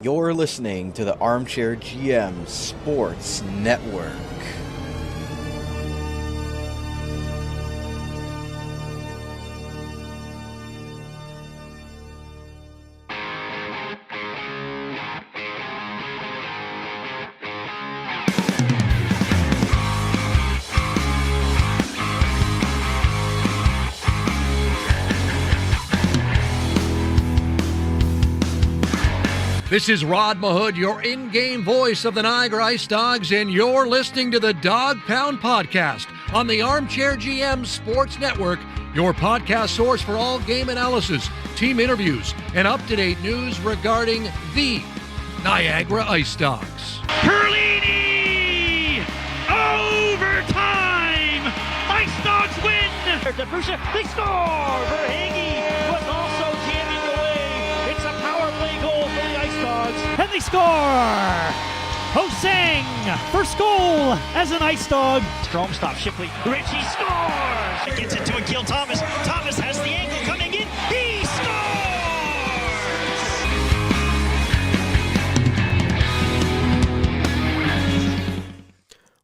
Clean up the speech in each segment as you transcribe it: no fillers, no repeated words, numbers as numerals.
You're listening to the Armchair GM Sports Network. This is Rod Mahood, your in-game voice of the Niagara IceDogs, and you're listening to the Dog Pound Podcast on the Armchair GM Sports Network, your podcast source for all game analysis, team interviews, and up-to-date news regarding the Niagara IceDogs. Perlini! Overtime! IceDogs win! They score! Verhage was also jamming away. It's a power play goal for the IceDogs. And they score! Hosang, first goal as an IceDog. Strom stops Shipley. Richie scores! Gets it to Akil Thomas. Thomas has the angle coming in. He scores!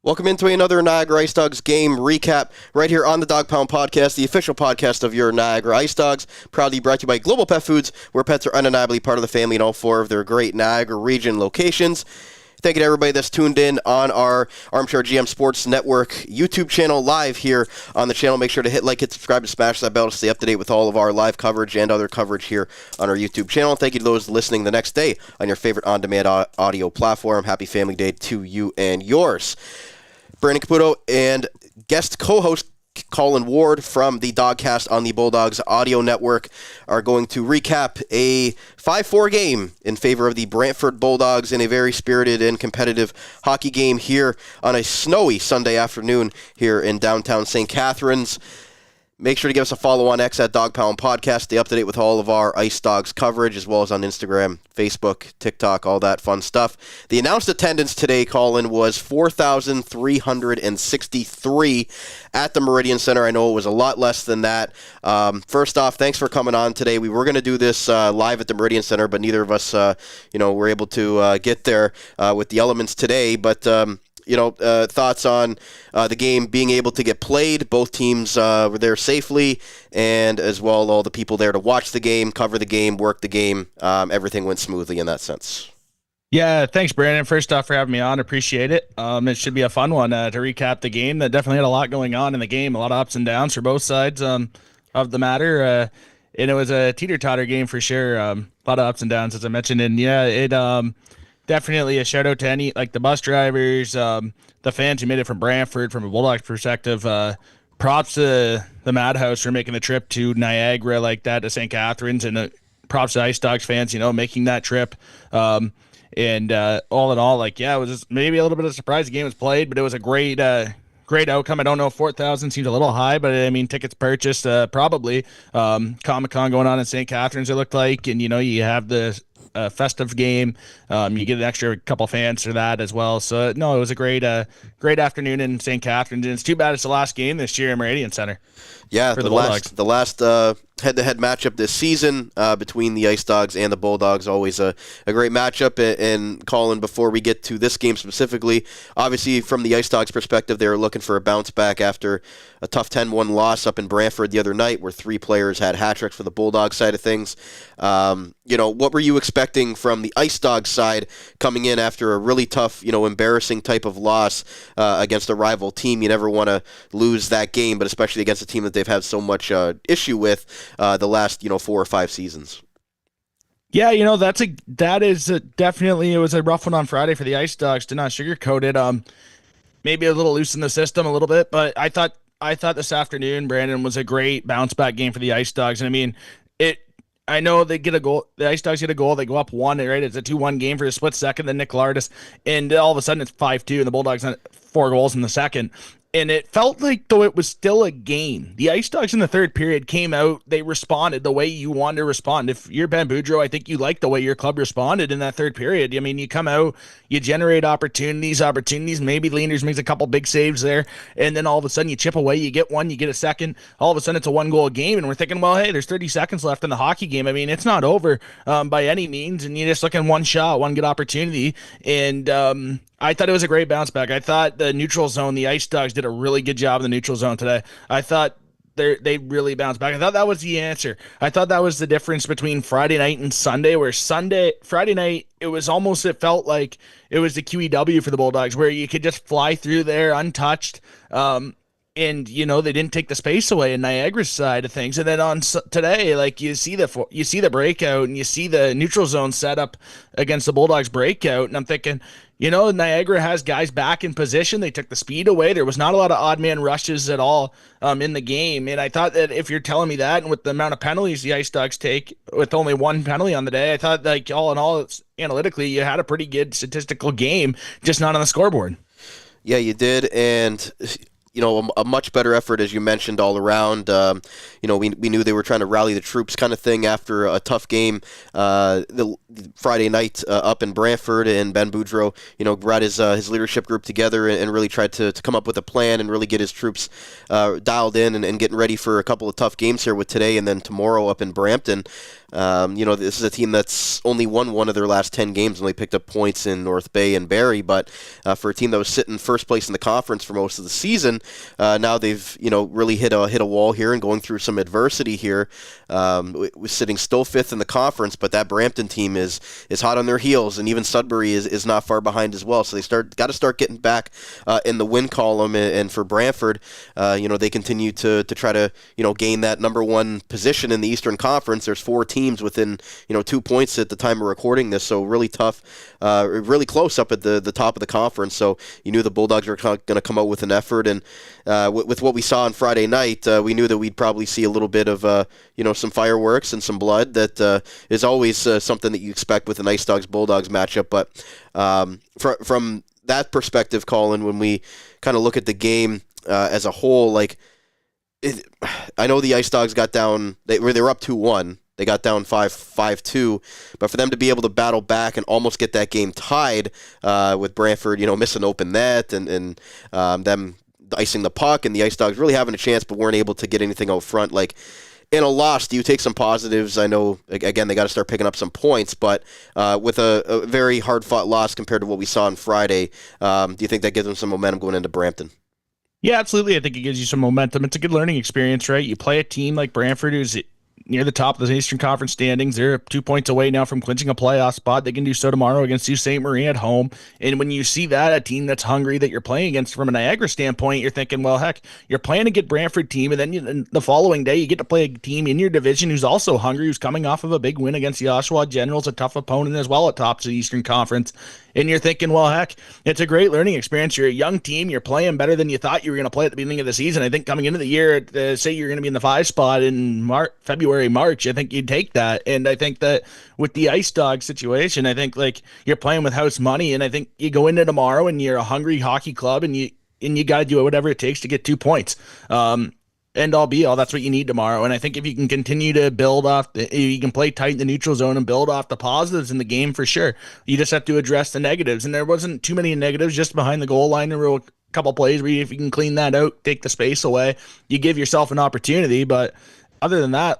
Welcome into another Niagara IceDogs game recap right here on the Dog Pound Podcast, the official podcast of your Niagara IceDogs. Proudly brought to you by Global Pet Foods, where pets are undeniably part of the family in all four of their great Niagara region locations. Thank you to everybody that's tuned in on our Armchair GM Sports Network YouTube channel live here on the channel. Make sure to hit like, hit subscribe, and smash that bell to stay up to date with all of our live coverage and other coverage here on our YouTube channel. Thank you to those listening the next day on your favorite on-demand audio platform. Happy Family Day to you and yours. Brandon Caputo and guest co-host Colin Ward from the Dawgcast on the Bulldogs Audio Network are going to recap a 5-4 game in favor of the Brantford Bulldogs in a very spirited and competitive hockey game here on a snowy Sunday afternoon here in downtown St. Catharines. Make sure to give us a follow on X at Dog Pound Podcast. Stay up to date with all of our IceDogs coverage, as well as on Instagram, Facebook, TikTok, all that fun stuff. The announced attendance today, Colin, was 4,363 at the Meridian Centre. I know it was a lot less than that. First off, thanks for coming on today. We were going to do this live at the Meridian Centre, but neither of us, were able to get there with the elements today. But thoughts on the game being able to get played. Both teams were there safely, and as well all the people there to watch the game, cover the game, work the game. Everything went smoothly in that sense. Yeah, thanks, Brandon. First off, for having me on. Appreciate it. It should be a fun one to recap the game. That definitely had a lot going on in the game, a lot of ups and downs for both sides of the matter. And it was a teeter-totter game for sure. A lot of ups and downs, as I mentioned. And yeah, it definitely a shout out to any, like the bus drivers, the fans who made it from Brantford from a Bulldogs perspective. Props to the Madhouse for making the trip to Niagara like that, to St. Catharines, and props to IceDogs fans, making that trip. And all in all, it was just maybe a little bit of a surprise the game was played, but it was a great outcome. I don't know if 4,000 seems a little high, but I mean, tickets purchased, probably. Comic-Con going on in St. Catharines, it looked like, and you have the festive game. You get an extra couple fans for that as well. So no, it was a great afternoon in St. Catharines, and it's too bad it's the last game this year in Meridian Centre. Yeah, the last head-to-head matchup this season between the IceDogs and the Bulldogs. Always a great matchup. And Colin, before we get to this game specifically, obviously from the IceDogs perspective, they were looking for a bounce back after a tough 10-1 loss up in Brantford the other night, where 3 players had hat tricks for the Bulldogs side of things. What were you expecting from the IceDogs side coming in after a really tough, embarrassing type of loss against a rival team? You never want to lose that game, but especially against a team that they've had so much issue with the last 4 or 5 seasons. Yeah, that is definitely, it was a rough one on Friday for the IceDogs, to not sugarcoat it. Maybe a little loose in the system a little bit, but I thought this afternoon, Brandon, was a great bounce back game for the IceDogs. And I mean, I know they get a goal. The IceDogs get a goal. They go up 1, right? It's a 2-1 game for a split second. Then Nick Lardis, and all of a sudden it's 5-2, and the Bulldogs had 4 goals in the second. And it felt like, though, it was still a game. The Ice Dogs in the third period came out. They responded the way you wanted to respond. If you're Ben Boudreau, I think you like the way your club responded in that third period. I mean, you come out, you generate opportunities. Maybe Leanders makes a couple big saves there. And then all of a sudden you chip away. You get one, you get a second. All of a sudden it's a 1-goal game. And we're thinking, well, hey, there's 30 seconds left in the hockey game. I mean, it's not over by any means. And you're just looking one shot, one good opportunity. And I thought it was a great bounce back. I thought the neutral zone, the Ice Dogs did a really good job in the neutral zone today. I thought they really bounced back. I thought that was the answer. I thought that was the difference between Friday night and Sunday, where Friday night, it felt like it was the QEW for the Bulldogs, where you could just fly through there untouched. And, they didn't take the space away in Niagara's side of things. And then on today, like, you see the breakout and you see the neutral zone setup against the Bulldogs breakout. And I'm thinking, Niagara has guys back in position. They took the speed away. There was not a lot of odd man rushes at all in the game. And I thought that if you're telling me that, and with the amount of penalties the Ice Dogs take with only one penalty on the day, I thought, like, all in all, analytically, you had a pretty good statistical game, just not on the scoreboard. Yeah, you did. And a much better effort, as you mentioned, all around. We knew they were trying to rally the troops kind of thing after a tough game the Friday night up in Brantford, and Ben Boudreau, brought his leadership group together and really tried to come up with a plan and really get his troops dialed in and getting ready for a couple of tough games here with today and then tomorrow up in Brampton. This is a team that's only won one of their last 10 games, and they picked up points in North Bay and Barrie. But for a team that was sitting first place in the conference for most of the season, now they've really hit a wall here and going through some adversity here. Was sitting still fifth in the conference, but that Brampton team is hot on their heels, and even Sudbury is not far behind as well. So they got to start getting back in the win column. And for Brantford, they continue to try to gain that number one position in the Eastern Conference. There's 4 teams within 2 points at the time of recording this, so really tough, really close up at the top of the conference. So you knew the Bulldogs were going to come out with an effort, and with what we saw on Friday night, we knew that we'd probably see a little bit of some fireworks and some blood. That is always something that you expect with an IceDogs Bulldogs matchup. But from that perspective, Colin, when we kind of look at the game as a whole, I know the IceDogs got down. They were up 2-1. They got down 5-2, but for them to be able to battle back and almost get that game tied with Brantford, missing open net and them icing the puck, and the IceDogs really having a chance but weren't able to get anything out front. Like, in a loss, do you take some positives? I know, again, they got to start picking up some points, but with a very hard-fought loss compared to what we saw on Friday, do you think that gives them some momentum going into Brampton? Yeah, absolutely. I think it gives you some momentum. It's a good learning experience, right? You play a team like Brantford, who's near the top of the Eastern Conference standings. They're 2 points away now from clinching a playoff spot. They can do so tomorrow against Sault Ste. Marie at home. And when you see that, a team that's hungry that you're playing against from a Niagara standpoint, you're thinking, well, heck, you're playing a good Brantford team, and then the following day you get to play a team in your division who's also hungry, who's coming off of a big win against the Oshawa Generals, a tough opponent as well at top of the Eastern Conference. And you're thinking, well, heck, it's a great learning experience. You're a young team. You're playing better than you thought you were going to play at the beginning of the season. I think coming into the year, say you're going to be in the 5 spot in February, March, I think you'd take that. And I think that with the IceDogs situation, I think you're playing with house money. And I think you go into tomorrow and you're a hungry hockey club, and you got to do whatever it takes to get 2 points. End all be all, that's what you need tomorrow. And I think if you can continue to build off, you can play tight in the neutral zone and build off the positives in the game for sure. You just have to address the negatives. And there wasn't too many negatives just behind the goal line. There were a couple plays where if you can clean that out, take the space away, you give yourself an opportunity. But other than that,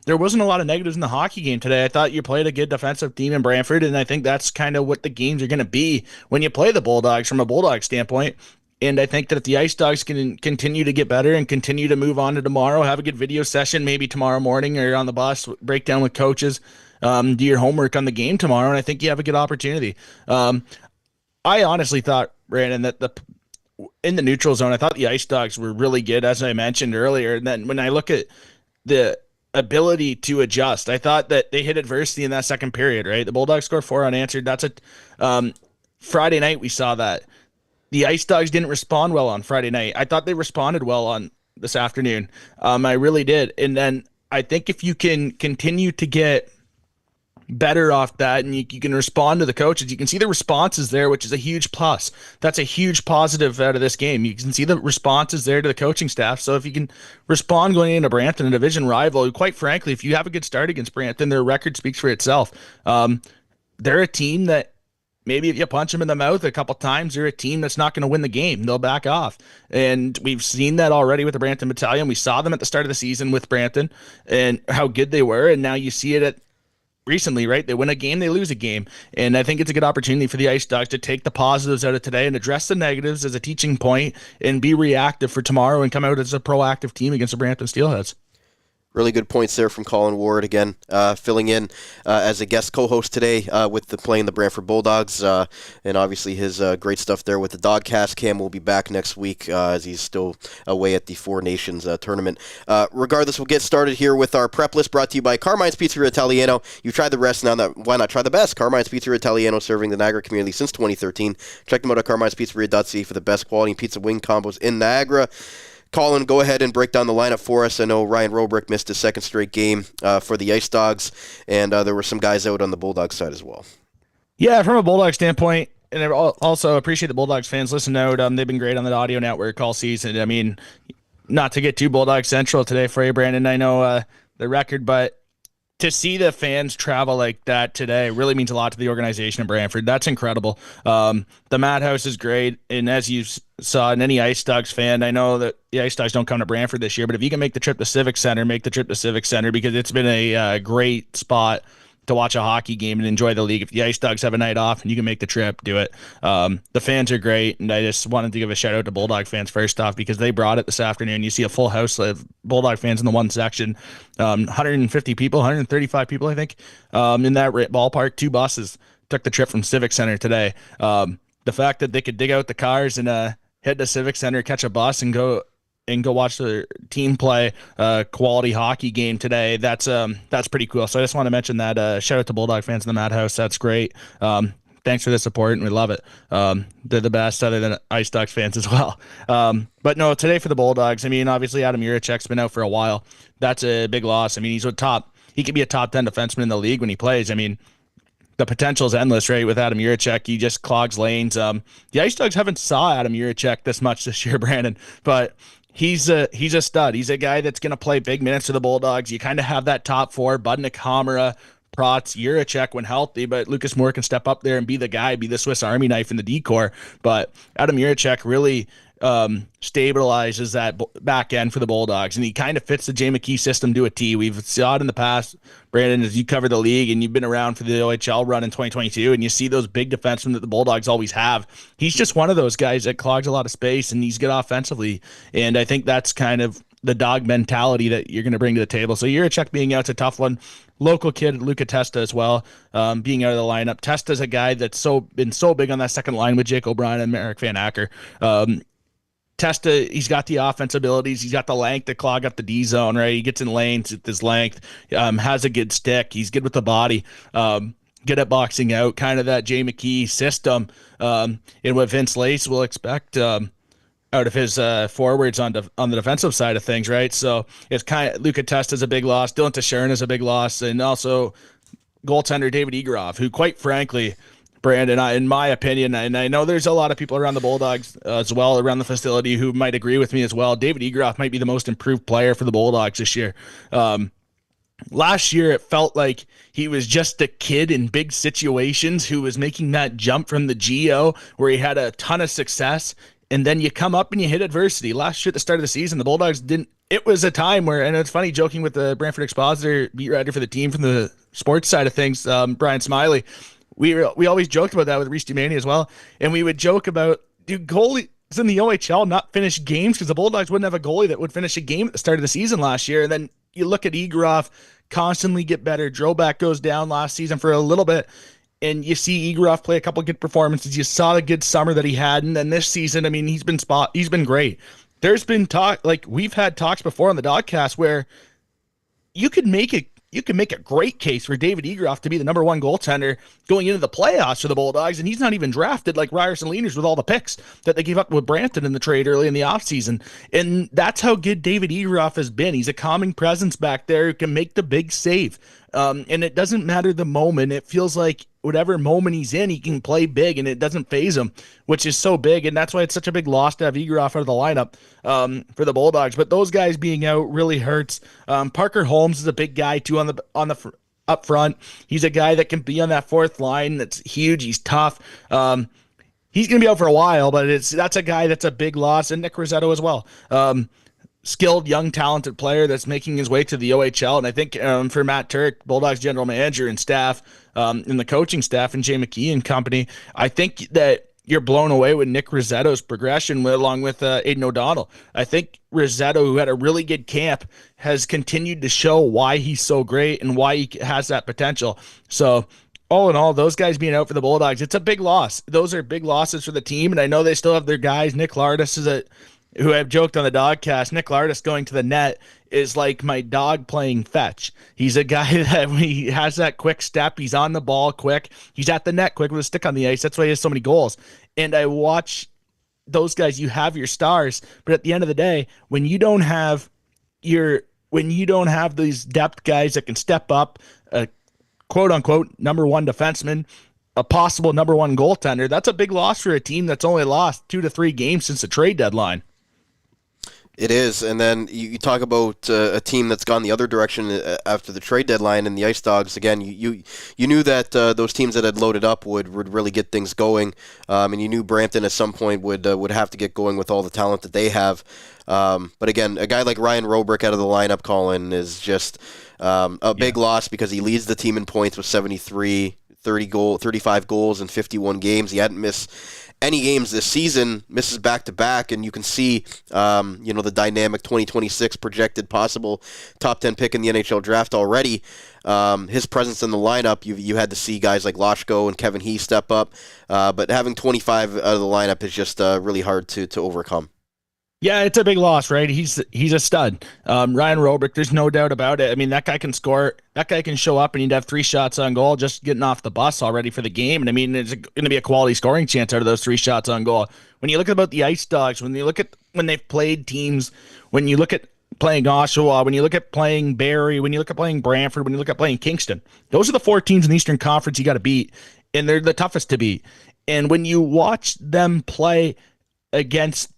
there wasn't a lot of negatives in the hockey game today. I thought you played a good defensive team in Brantford, and I think that's kind of what the games are going to be when you play the Bulldogs from a Bulldog standpoint. And I think that if the IceDogs can continue to get better and continue to move on to tomorrow, have a good video session maybe tomorrow morning or on the bus, break down with coaches, do your homework on the game tomorrow, and I think you have a good opportunity. I honestly thought, Brandon, that in the neutral zone, I thought the IceDogs were really good, as I mentioned earlier. And then when I look at the ability to adjust, I thought that they hit adversity in that second period, right? The Bulldogs scored 4 unanswered. That's Friday night we saw that. The IceDogs didn't respond well on Friday night. I thought they responded well on this afternoon. I really did. And then I think if you can continue to get better off that, and you can respond to the coaches. You can see the responses there, which is a huge plus. That's a huge positive out of this game. You can see the responses there to the coaching staff. So if you can respond going into Brantford, a division rival, quite frankly, if you have a good start against Brantford, their record speaks for itself. They're a team that maybe if you punch them in the mouth a couple times, they're a team that's not going to win the game. They'll back off. And we've seen that already with the Brantford Battalion. We saw them at the start of the season with Brantford and how good they were. And now you see it recently, right? They win a game, they lose a game. And I think it's a good opportunity for the IceDogs to take the positives out of today and address the negatives as a teaching point and be reactive for tomorrow and come out as a proactive team against the Brantford Steelheads. Really good points there from Colin Ward, again, filling in as a guest co-host today with playing the Brantford Bulldogs, and obviously his great stuff there with the Dawgcast. Cam will be back next week as he's still away at the Four Nations tournament. Regardless, we'll get started here with our prep list brought to you by Carmine's Pizzeria Italiano. You've tried the rest, why not try the best? Carmine's Pizzeria Italiano, serving the Niagara community since 2013. Check them out at carmine'spizzeria.ca for the best quality pizza wing combos in Niagara. Colin, go ahead and break down the lineup for us. I know Ryan Robrick missed his second straight game for the IceDogs, and there were some guys out on the Bulldogs side as well. Yeah, from a Bulldog standpoint, and I also appreciate the Bulldogs fans listening out. They've been great on the audio network all season. I mean, not to get too Bulldog Central today for you, Brandon. I know the record, but to see the fans travel like that today really means a lot to the organization in Brantford. That's incredible. The Madhouse is great, and as you saw, in any IceDogs fan, I know that the IceDogs don't come to Brantford this year, but if you can make the trip to Civic Centre, make the trip to Civic Centre, because it's been a great spot to watch a hockey game and enjoy the league. If the IceDogs have a night off and you can make the trip, do it. The fans are great, and I just wanted to give a shout out to Bulldog fans first off, because they brought it this afternoon. You see a full house of Bulldog fans in the one section, 150 people, 135 people, I think, in that ballpark. 2 buses took the trip from Civic Centre today. The fact that they could dig out the cars and head to Civic Centre, catch a bus, and go watch the team play quality hockey game today. That's pretty cool. So I just want to mention that. Shout out to Bulldog fans in the Madhouse. That's great. Thanks for the support, and we love it. They're the best, other than IceDogs fans as well. But no, today for the Bulldogs, I mean, obviously Adam Juracek's been out for a while. That's a big loss. I mean, he could be a top 10 defenseman in the league when he plays. I mean, the potential is endless, right? With Adam Juracek, he just clogs lanes. The IceDogs haven't saw Adam Juracek this much this year, Brandon, but he's a stud. He's a guy that's going to play big minutes for the Bulldogs. You kind of have that top 4, Budnik, Hamara, Protz, Juracek when healthy, but Lucas Moore can step up there and be the guy, be the Swiss Army knife in the decor. But Adam Juracek really stabilizes that back end for the Bulldogs, and he kind of fits the Jay McKee system to a T. We've saw it in the past, Brandon, as you cover the league and you've been around for the OHL run in 2022, and you see those big defensemen that the Bulldogs always have. He's just one of those guys that clogs a lot of space, and he's good offensively, and I think that's kind of the dog mentality that you're going to bring to the table. So Juracek being out's a tough one. Local kid Luca Testa as well, being out of the lineup. Testa's a guy that's been so big on that second line with Jake O'Brien and Merrick Van Acker. Testa, he's got the offense abilities. He's got the length to clog up the D zone, right? He gets in lanes with his length, has a good stick. He's good with the body, good at boxing out, kind of that Jay McKee system, and what Vince Lace will expect out of his forwards on the defensive side of things, right? So it's kind of Luca Testa's a big loss. Dylan Teixeira is a big loss, and also goaltender David Egeroff, who quite frankly, Brandon, in my opinion, and I know there's a lot of people around the Bulldogs as well, around the facility, who might agree with me as well. David Egeroff might be the most improved player for the Bulldogs this year. Last year, it felt like he was just a kid in big situations who was making that jump from the GO where he had a ton of success, and then you come up and you hit adversity. Last year at the start of the season, the Bulldogs didn't. It was a time where, and it's funny, joking with the Brantford Expositor, beat writer for the team from the sports side of things, Brian Smiley. We always joked about that with Reese Dumani as well, and we would joke about, do goalies in the OHL not finish games? Because the Bulldogs wouldn't have a goalie that would finish a game at the start of the season last year. And then you look at Egeroff constantly get better. Droback goes down last season for a little bit, and you see Egeroff play a couple good performances. You saw the good summer that he had, and then this season, I mean, he's been great. There's been talk, like we've had talks before on the Dawgcast, where you could make you can make a great case for David Egroff to be the number one goaltender going into the playoffs for the Bulldogs, and he's not even drafted like Ryerson Leaders with all the picks that they gave up with Brantford in the trade early in the offseason. And that's how good David Egroff has been. He's a calming presence back there who can make the big save. And it doesn't matter the moment. It feels like whatever moment he's in, he can play big, and it doesn't phase him, which is so big. And that's why it's such a big loss to have Egroff out of the lineup for the Bulldogs. But those guys being out really hurts. Parker Holmes is a big guy too on the up front. He's a guy that can be on that fourth line. That's huge. He's tough. He's going to be out for a while, but that's a guy that's a big loss. And Nick Rossetto as well. Skilled, young, talented player that's making his way to the OHL. And I think for Matt Turk, Bulldogs general manager and staff, and the coaching staff and Jay McKee and company, I think that you're blown away with Nick Rossetto's progression along with Aiden O'Donnell. I think Rossetto, who had a really good camp, has continued to show why he's so great and why he has that potential. So all in all, those guys being out for the Bulldogs, it's a big loss. Those are big losses for the team, and I know they still have their guys. Nick Lardis who I've joked on the Dawgcast, Nick Lardis going to the net is like my dog playing fetch. He's a guy that when he has that quick step, he's on the ball quick, he's at the net quick with a stick on the ice. That's why he has so many goals. And I watch those guys, you have your stars, but at the end of the day, when you don't have these depth guys that can step up, a quote unquote number one defenseman, a possible number one goaltender, that's a big loss for a team that's only lost 2 to 3 games since the trade deadline. It is, and then you talk about a team that's gone the other direction after the trade deadline, and the IceDogs, again, you knew that those teams that had loaded up would really get things going, and you knew Brampton at some point would have to get going with all the talent that they have. But again, a guy like Ryan Robrick out of the lineup, Colin, is just a big loss because he leads the team in points with 35 goals in 51 games. He hadn't missed any games this season, misses back-to-back, and you can see, the dynamic 2026 projected possible top 10 pick in the NHL draft already. His presence in the lineup, you had to see guys like Loshko and Kevin He step up, but having 25 out of the lineup is just really hard to overcome. Yeah, it's a big loss, right? He's a stud. Ryan Robrick, there's no doubt about it. I mean, that guy can score. That guy can show up and he'd have 3 shots on goal just getting off the bus already for the game. And I mean, it's going to be a quality scoring chance out of those 3 shots on goal. When you look about the IceDogs, when you look at when they've played teams, when you look at playing Oshawa, when you look at playing Barrie, when you look at playing Brantford, when you look at playing Kingston, those are the 4 teams in the Eastern Conference you got to beat, and they're the toughest to beat. And when you watch them play against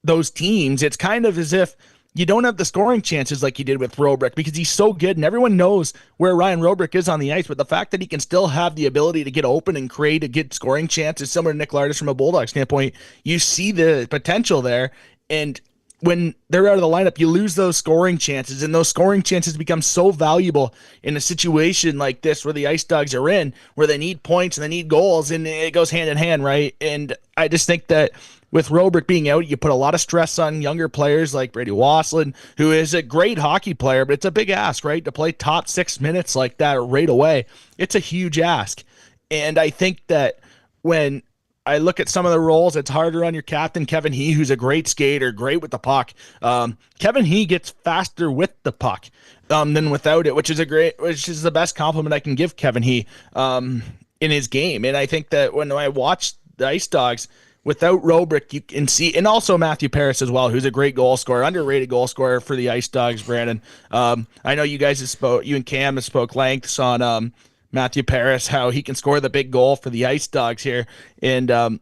those teams, it's kind of as if you don't have the scoring chances like you did with Robrick because he's so good and everyone knows where Ryan Robrick is on the ice, but the fact that he can still have the ability to get open and create a good scoring chance is similar to Nick Lardis from a Bulldog standpoint. You see the potential there, and when they're out of the lineup, you lose those scoring chances, and those scoring chances become so valuable in a situation like this where the IceDogs are in, where they need points and they need goals, and it goes hand in hand, right? And I just think that with Robrick being out, you put a lot of stress on younger players like Brady Wasslin, who is a great hockey player, but it's a big ask, right? To play top 6 minutes like that right away, it's a huge ask. And I think that when I look at some of the roles, it's harder on your captain, Kevin He, who's a great skater, great with the puck. Kevin He gets faster with the puck than without it, which is the best compliment I can give Kevin He in his game. And I think that when I watch the IceDogs, without Robrick, you can see, and also Matthew Paris as well, who's a great goal scorer, underrated goal scorer for the IceDogs, Brandon. I know you guys you and Cam have spoke lengths on Matthew Paris, how he can score the big goal for the IceDogs here. And I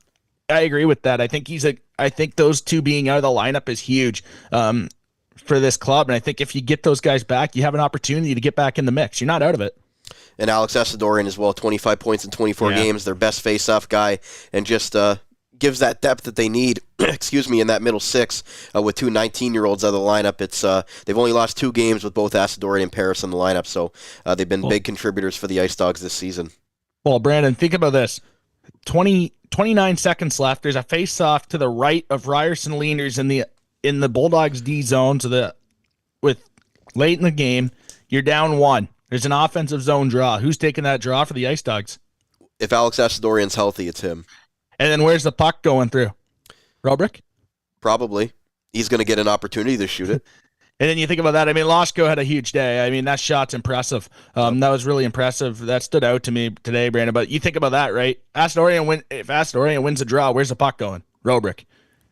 agree with that. I think those two being out of the lineup is huge for this club. And I think if you get those guys back, you have an opportunity to get back in the mix. You're not out of it. And Alex Asadorian as well, 25 points in 24 games, their best face-off guy, and just gives that depth that they need, in that middle 6 with 2 19-year-olds out of the lineup. It's they've only lost 2 games with both Asadorian and Paris in the lineup, so they've been big contributors for the IceDogs this season. Well, Brandon, think about this. 29 seconds left. There's a face-off to the right of Ryerson Leaders in the Bulldogs D zone with late in the game. You're down 1. There's an offensive zone draw. Who's taking that draw for the IceDogs? If Alex Asadorian's healthy, it's him. And then where's the puck going through? Robrick? Probably. He's going to get an opportunity to shoot it. And then you think about that. I mean, Loshko had a huge day. I mean, that shot's impressive. That was really impressive. That stood out to me today, Brandon. But you think about that, right? If Astoria wins the draw, where's the puck going? Robrick.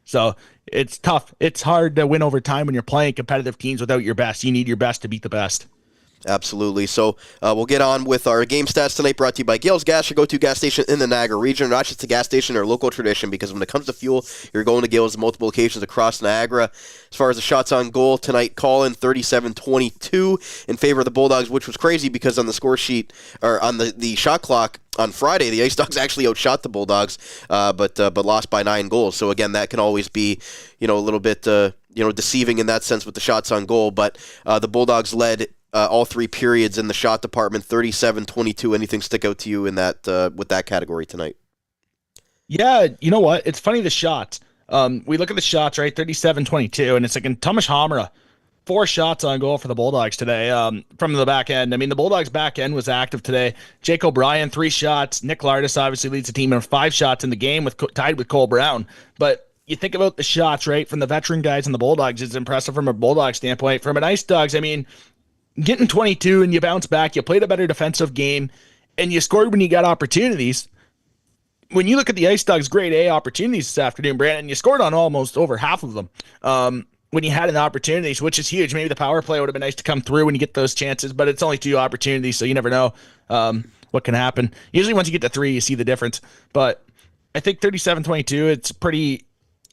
So it's tough. It's hard to win over time when you're playing competitive teams without your best. You need your best to beat the best. Absolutely. So we'll get on with our game stats tonight, brought to you by Gales Gas, your go-to gas station in the Niagara region. Not just a gas station or local tradition, because when it comes to fuel, you're going to Gales multiple locations across Niagara. As far as the shots on goal tonight, Colin 37-22 in favor of the Bulldogs, which was crazy because on the score sheet, or on the shot clock on Friday, the IceDogs actually outshot the Bulldogs, but lost by 9 goals. So again, that can always be, a little bit, deceiving in that sense with the shots on goal. But the Bulldogs led all 3 periods in the shot department, 37-22. Anything stick out to you in that with that category tonight? Yeah, you know what? It's funny, the shots. We look at the shots, right? 37-22, and it's like in Thomas Hamra, 4 shots on goal for the Bulldogs today from the back end. I mean, the Bulldogs back end was active today. Jake O'Brien, 3 shots. Nick Lardis obviously leads the team in 5 shots in the game, tied with Cole Brown. But you think about the shots, right, from the veteran guys in the Bulldogs, it's impressive from a Bulldog standpoint. From an IceDogs, I mean, getting 22 and you bounce back, you played a better defensive game, and you scored when you got opportunities. When you look at the IceDogs grade A opportunities this afternoon, Brandon, you scored on almost over half of them when you had an opportunity, which is huge. Maybe the power play would have been nice to come through when you get those chances, but it's only 2 opportunities, so you never know what can happen. Usually once you get to 3, you see the difference. But I think 37-22,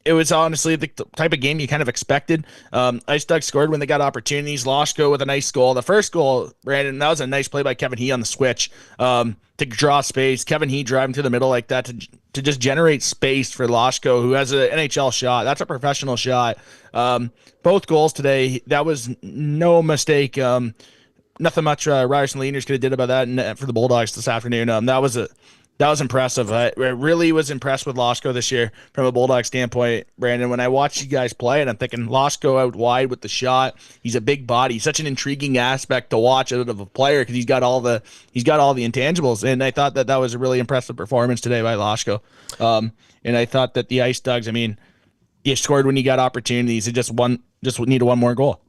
it was honestly the type of game you kind of expected. IceDogs scored when they got opportunities. Loshko with a nice goal. The first goal, Brandon, that was a nice play by Kevin He on the switch to draw space. Kevin He driving to the middle like that to just generate space for Loshko, who has an NHL shot. That's a professional shot. Both goals today, that was no mistake. Nothing much Ryerson Leaders could have did about that and for the Bulldogs this afternoon. That was impressive. I really was impressed with Loshko this year from a Bulldog standpoint, Brandon. When I watched you guys play, and I'm thinking Loshko out wide with the shot. He's a big body. He's such an intriguing aspect to watch out of a player because he's got all the intangibles. And I thought that was a really impressive performance today by Loshko. And I thought that the IceDogs, I mean, you scored when you got opportunities. It just needed 1 more goal.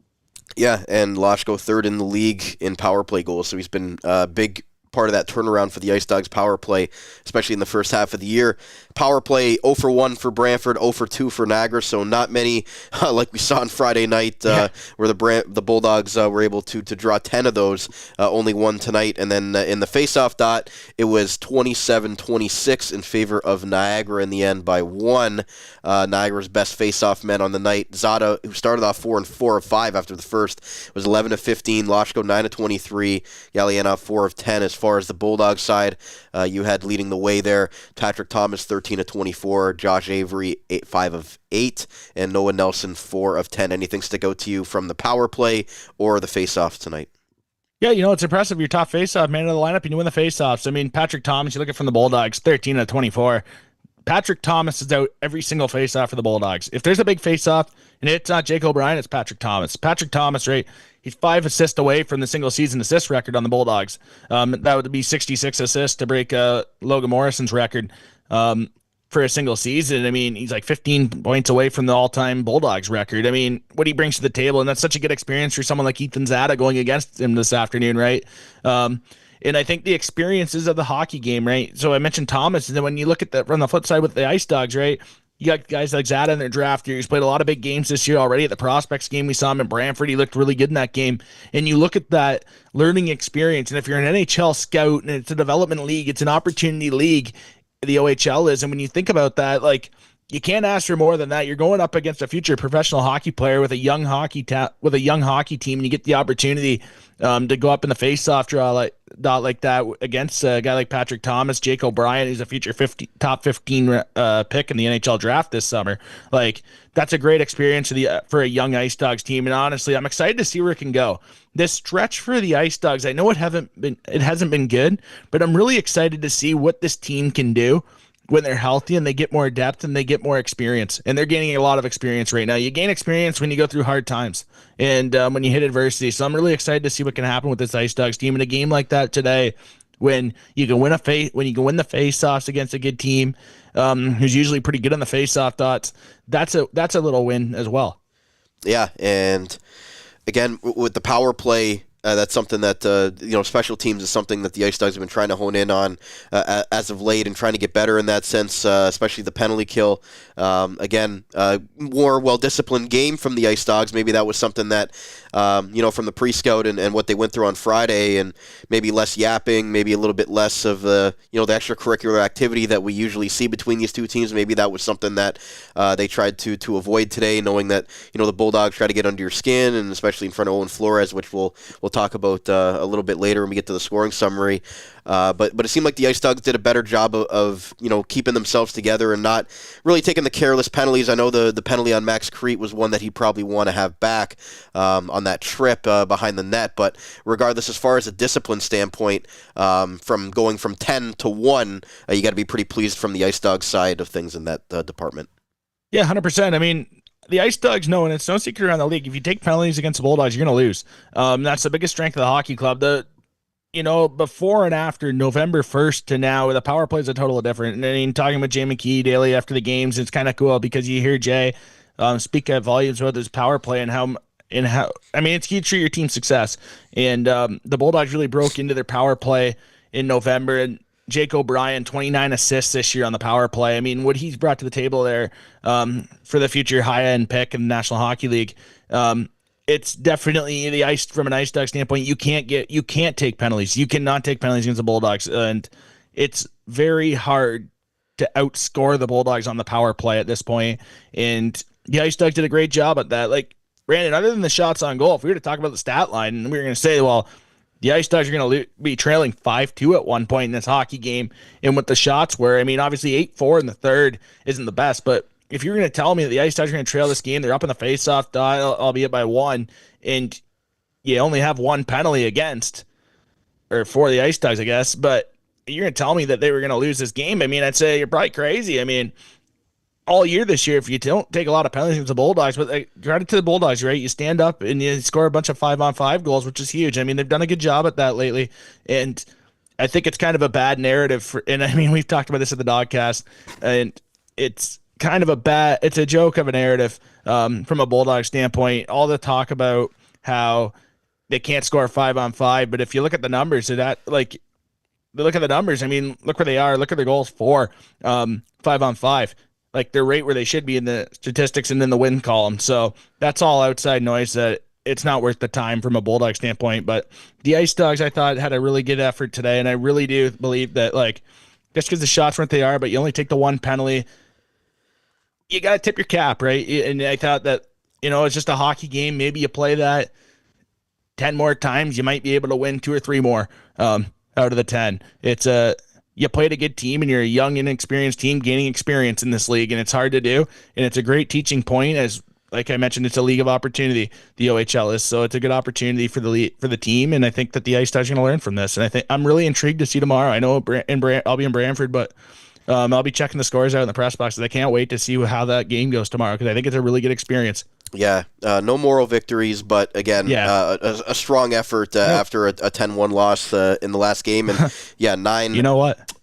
Yeah, and Loshko 3rd in the league in power play goals, so he's been a big part of that turnaround for the IceDogs power play, especially in the first half of the year. Power play 0 for 1 for Brantford, 0 for 2 for Niagara, so not many like we saw on Friday night where the Bulldogs were able to draw 10 of those, only 1 tonight. And then in the face-off dot, it was 27-26 in favor of Niagara in the end by 1. Niagara's best face-off men on the night. Zada, who started off 4 and 4 of 5 after the first, was 11 of 15. Loshko 9 of 23. Galianov 4 of 10. As far as the Bulldogs side, you had leading the way there Patrick Thomas 13 of 24, Josh Avery 5 of 8, and Noah Nelson 4 of 10. Anything stick out to you from the power play or the face-off tonight? Yeah, it's impressive. Your top face-off man of the lineup, and you win the face-offs. I mean, Patrick Thomas, you look at from the Bulldogs, 13 of 24. Patrick Thomas is out every single face-off for the Bulldogs. If there's a big face-off, and it's not Jake O'Brien, it's Patrick Thomas. Patrick Thomas, right, he's 5 assists away from the single-season assist record on the Bulldogs. That would be 66 assists to break Logan Morrison's record for a single season. I mean, he's like 15 points away from the all-time Bulldogs record. I mean, what he brings to the table, and that's such a good experience for someone like Ethan Zada going against him this afternoon, right? And I think the experiences of the hockey game, right? So I mentioned Thomas, and then when you look at that from the flip side with the IceDogs, right? You got guys like Zada in their draft year. He's played a lot of big games this year already. At the Prospects game, we saw him in Brantford. He looked really good in that game. And you look at that learning experience, and if you're an NHL scout and it's a development league, it's an opportunity league, the OHL is. And when you think about that, like, you can't ask for more than that. You're going up against a future professional hockey player with a young hockey team, and you get the opportunity to go up in the face-off draw like that against a guy like Patrick Thomas, Jake O'Brien, who's a future top 15 pick in the NHL draft this summer. Like, that's a great experience for a young IceDogs team, and honestly, I'm excited to see where it can go. This stretch for the IceDogs, I know it hasn't been good, but I'm really excited to see what this team can do when they're healthy and they get more depth and they get more experience. And they're gaining a lot of experience right now. You gain experience when you go through hard times and when you hit adversity. So I'm really excited to see what can happen with this IceDogs team in a game like that today, when you can win the face-offs against a good team who's usually pretty good on the face-off dots. That's a little win as well. Yeah, and again, with the power play, that's something that, special teams is something that the IceDogs have been trying to hone in on as of late and trying to get better in that sense, especially the penalty kill. More well-disciplined game from the IceDogs. Maybe that was something that, from the pre-scout and what they went through on Friday, and maybe less yapping, maybe a little bit less of the extracurricular activity that we usually see between these two teams. Maybe that was something that they tried to avoid today, knowing that, the Bulldogs try to get under your skin, and especially in front of Owen Flores, which we'll talk about a little bit later when we get to the scoring summary. But it seemed like the IceDogs did a better job of keeping themselves together and not really taking the careless penalties. I know the penalty on Max Crete was one that he'd probably want to have back on that trip behind the net. But regardless, as far as a discipline standpoint, from going from 10 to 1, you got to be pretty pleased from the IceDogs side of things in that department. Yeah, 100%. I mean, the IceDogs know, and it's no secret around the league, if you take penalties against the Bulldogs, you're going to lose. That's the biggest strength of the hockey club. Before and after November 1st to now, the power play is a total different. I mean, talking with Jay McKee daily after the games, it's kind of cool because you hear Jay speak at volumes about this power play and how it's huge for your team's success. And the Bulldogs really broke into their power play in November, and Jake O'Brien, 29 assists this year on the power play. I mean, what he's brought to the table there for the future high-end pick in the National Hockey League, it's definitely from an IceDog standpoint, you can't take penalties. You cannot take penalties against the Bulldogs, and it's very hard to outscore the Bulldogs on the power play at this point. And the IceDogs did a great job at that. Like, Brandon, other than the shots on goal, if we were to talk about the stat line, and we were going to say, well, the IceDogs are going to be trailing 5-2 at one point in this hockey game. And what the shots were, I mean, obviously 8-4 in the third isn't the best, but if you're going to tell me that the IceDogs are going to trail this game, they're up in the faceoff dial, albeit by 1, and you only have 1 penalty against, or for the IceDogs, I guess, but you're going to tell me that they were going to lose this game. I mean, I'd say you're probably crazy. I mean, all year this year, if you don't take a lot of penalties against the Bulldogs, but credit to the Bulldogs, right? You stand up and you score a bunch of 5-on-5 goals, which is huge. I mean, they've done a good job at that lately, and I think it's kind of a bad narrative. And I mean, we've talked about this at the Dawgcast, and it's kind of it's a joke of a narrative from a Bulldog standpoint. All the talk about how they can't score 5-on-5, but if you look at the numbers, look at the numbers. I mean, look where they are. Look at their goals for 5-on-5. Like, they're right where they should be in the statistics and in the win column. So that's all outside noise that it's not worth the time from a Bulldog standpoint. But the IceDogs, I thought, had a really good effort today, and I really do believe that, like, just because the shots weren't they are, but you only take the 1 penalty, you got to tip your cap, right? And I thought that, it's just a hockey game. Maybe you play that 10 more times, you might be able to win 2 or 3 more out of the 10. You played a good team, and you're a young, inexperienced team gaining experience in this league, and it's hard to do. And it's a great teaching point, as like I mentioned, it's a league of opportunity. The OHL is, so it's a good opportunity for the team. And I think that the IceDogs are going to learn from this. And I'm really intrigued to see tomorrow. I know I'll be in Brantford, but I'll be checking the scores out in the press box. I can't wait to see how that game goes tomorrow, because I think it's a really good experience. Yeah, no moral victories, but again, a strong effort after a 10-1 loss in the last game, and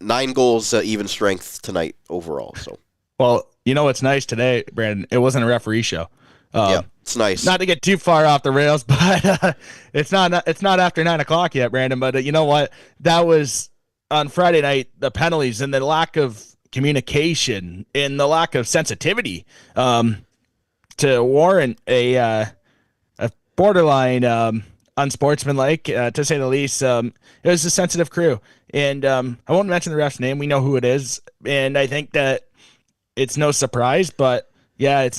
9 goals, even strength tonight overall. So, well, what's nice today, Brandon? It wasn't a referee show. It's nice. Not to get too far off the rails, but it's not after 9 o'clock yet, Brandon. But you know what? That was on Friday night. The penalties and the lack of communication and the lack of sensitivity to warrant a borderline unsportsmanlike, to say the least. It was a sensitive crew, and I won't mention the ref's name. We know who it is, and I think that it's no surprise. But yeah, it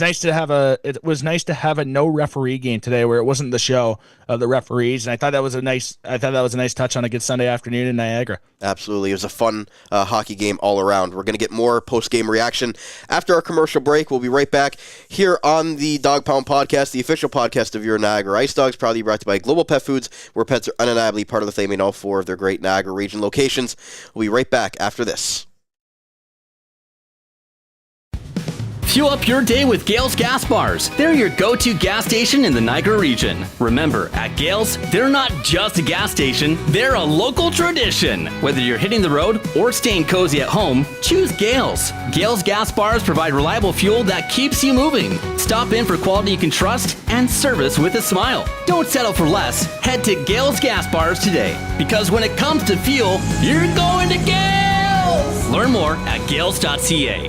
was nice to have a no referee game today, where it wasn't the show of the referees, and I thought that was a nice touch on a good Sunday afternoon in Niagara. Absolutely. It was a fun hockey game all around. We're going to get more post-game reaction after our commercial break. We'll be right back here on the Dog Pound Podcast, the official podcast of your Niagara IceDogs, proudly brought to you by Global Pet Foods, where pets are undeniably part of the family in all 4 of their great Niagara region locations. We'll be right back after this. Fuel up your day with Gale's Gas Bars. They're your go-to gas station in the Niagara region. Remember, at Gale's, they're not just a gas station, they're a local tradition. Whether you're hitting the road or staying cozy at home, choose Gale's. Gale's Gas Bars provide reliable fuel that keeps you moving. Stop in for quality you can trust and service with a smile. Don't settle for less. Head to Gale's Gas Bars today. Because when it comes to fuel, you're going to Gale's! Learn more at gales.ca.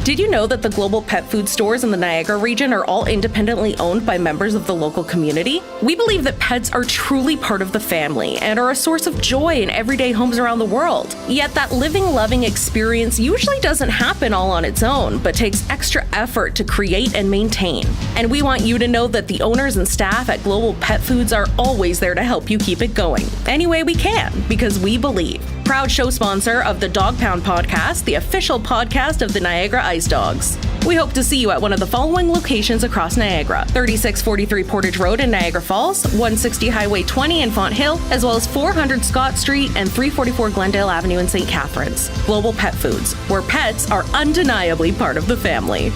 Did you know that the global pet food stores in the Niagara region are all independently owned by members of the local community? We believe that pets are truly part of the family and are a source of joy in everyday homes around the world. Yet that living, loving experience usually doesn't happen all on its own, but takes extra effort to create and maintain. And we want you to know that the owners and staff at Global Pet Foods are always there to help you keep it going, any way we can, because we believe. Proud show sponsor of the Dog Pound podcast, the official podcast of the Niagara IceDogs. We hope to see you at one of the following locations across Niagara: 3643 Portage Road in Niagara Falls, 160 Highway 20 in Font Hill, as well as 400 Scott Street and 344 Glendale Avenue in St. Catharines. Global Pet Foods, where pets are undeniably part of the family.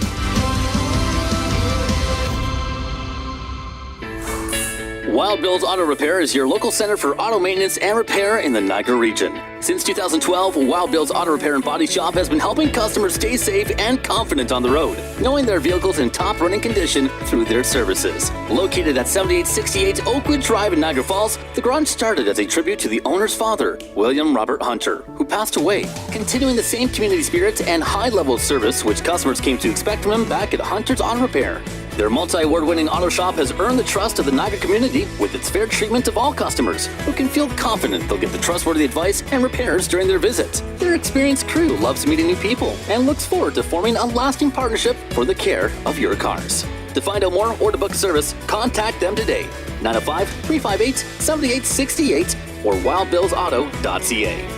Wild Bill's Auto Repair is your local center for auto maintenance and repair in the Niagara region. Since 2012, Wild Bill's Auto Repair and Body Shop has been helping customers stay safe and confident on the road, knowing their vehicles in top running condition through their services. Located at 7868 Oakwood Drive in Niagara Falls, the garage started as a tribute to the owner's father, William Robert Hunter, who passed away, continuing the same community spirit and high level of service which customers came to expect from him back at Hunter's Auto Repair. Their multi-award-winning auto shop has earned the trust of the Niagara community with its fair treatment of all customers, who can feel confident they'll get the trustworthy advice and repairs during their visits. Their experienced crew loves meeting new people and looks forward to forming a lasting partnership for the care of your cars. To find out more or to book a service, contact them today. 905-358-7868 or wildbillsauto.ca.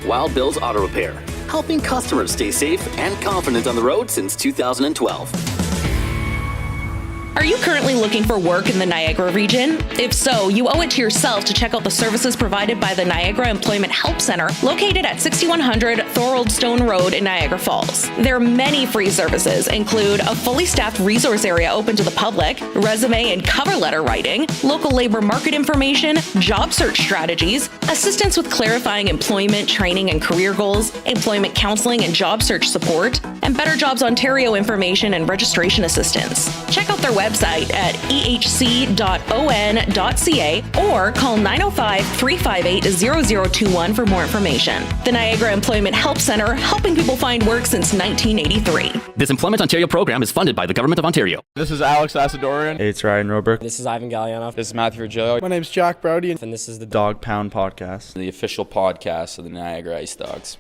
Wild Bill's Auto Repair, helping customers stay safe and confident on the road since 2012. Are you currently looking for work in the Niagara region? If so, you owe it to yourself to check out the services provided by the Niagara Employment Help Center, located at 6100 Thorold Stone Road in Niagara Falls. Their many free services include a fully staffed resource area open to the public, resume and cover letter writing, local labor market information, job search strategies, assistance with clarifying employment, training and career goals, employment counseling and job search support, and Better Jobs Ontario information and registration assistance. Check out their website at ehc.on.ca or call 905-358-0021 for more information. The Niagara Employment Help Center, helping people find work since 1983. This Employment Ontario program is funded by the Government of Ontario. This is Alex Asadorian. Hey, it's Ryan Roberg. This is Ivan Gallianoff. This is Matthew Virgilio. My name's Jack Browdy. And this is the Dog Pound Podcast, the official podcast of the Niagara IceDogs.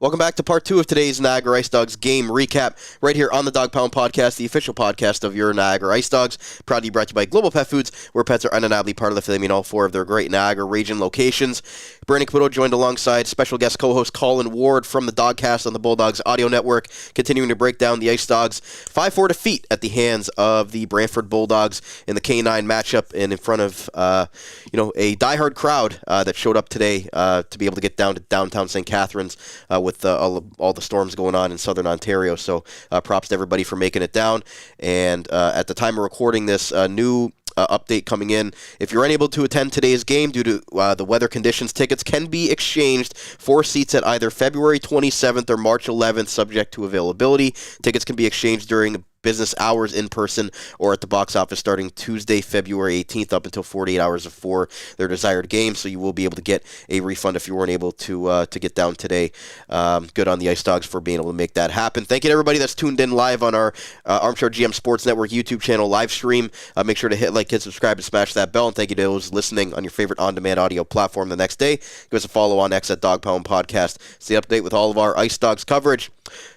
Welcome back to part 2 of today's Niagara IceDogs game recap right here on the Dog Pound Podcast, the official podcast of your Niagara IceDogs. Proudly brought to you by Global Pet Foods, where pets are undeniably part of the family in all 4 of their great Niagara region locations. Brandon Caputo joined alongside special guest co-host Colin Ward from the Dawgcast on the Bulldogs Audio Network, continuing to break down the IceDogs' 5-4 defeat at the hands of the Brantford Bulldogs in the canine matchup, and in front of a diehard crowd that showed up today to be able to get down to downtown St. Catharines with all the storms going on in southern Ontario. So props to everybody for making it down. And at the time of recording this, new update coming in. If you're unable to attend today's game due to the weather conditions, tickets can be exchanged for seats at either February 27th or March 11th, subject to availability. Tickets can be exchanged during business hours in person or at the box office starting Tuesday, February 18th up until 48 hours before their desired game, so you will be able to get a refund if you weren't able to get down today. Good on the IceDogs for being able to make that happen. Thank you to everybody that's tuned in live on our Armchair GM Sports Network YouTube channel live stream. Make sure to hit like, hit subscribe, and smash that bell. And thank you to those listening on your favorite on-demand audio platform the next day. Give us a follow on X at Dog Pound Podcast. Stay up to date with all of our IceDogs coverage.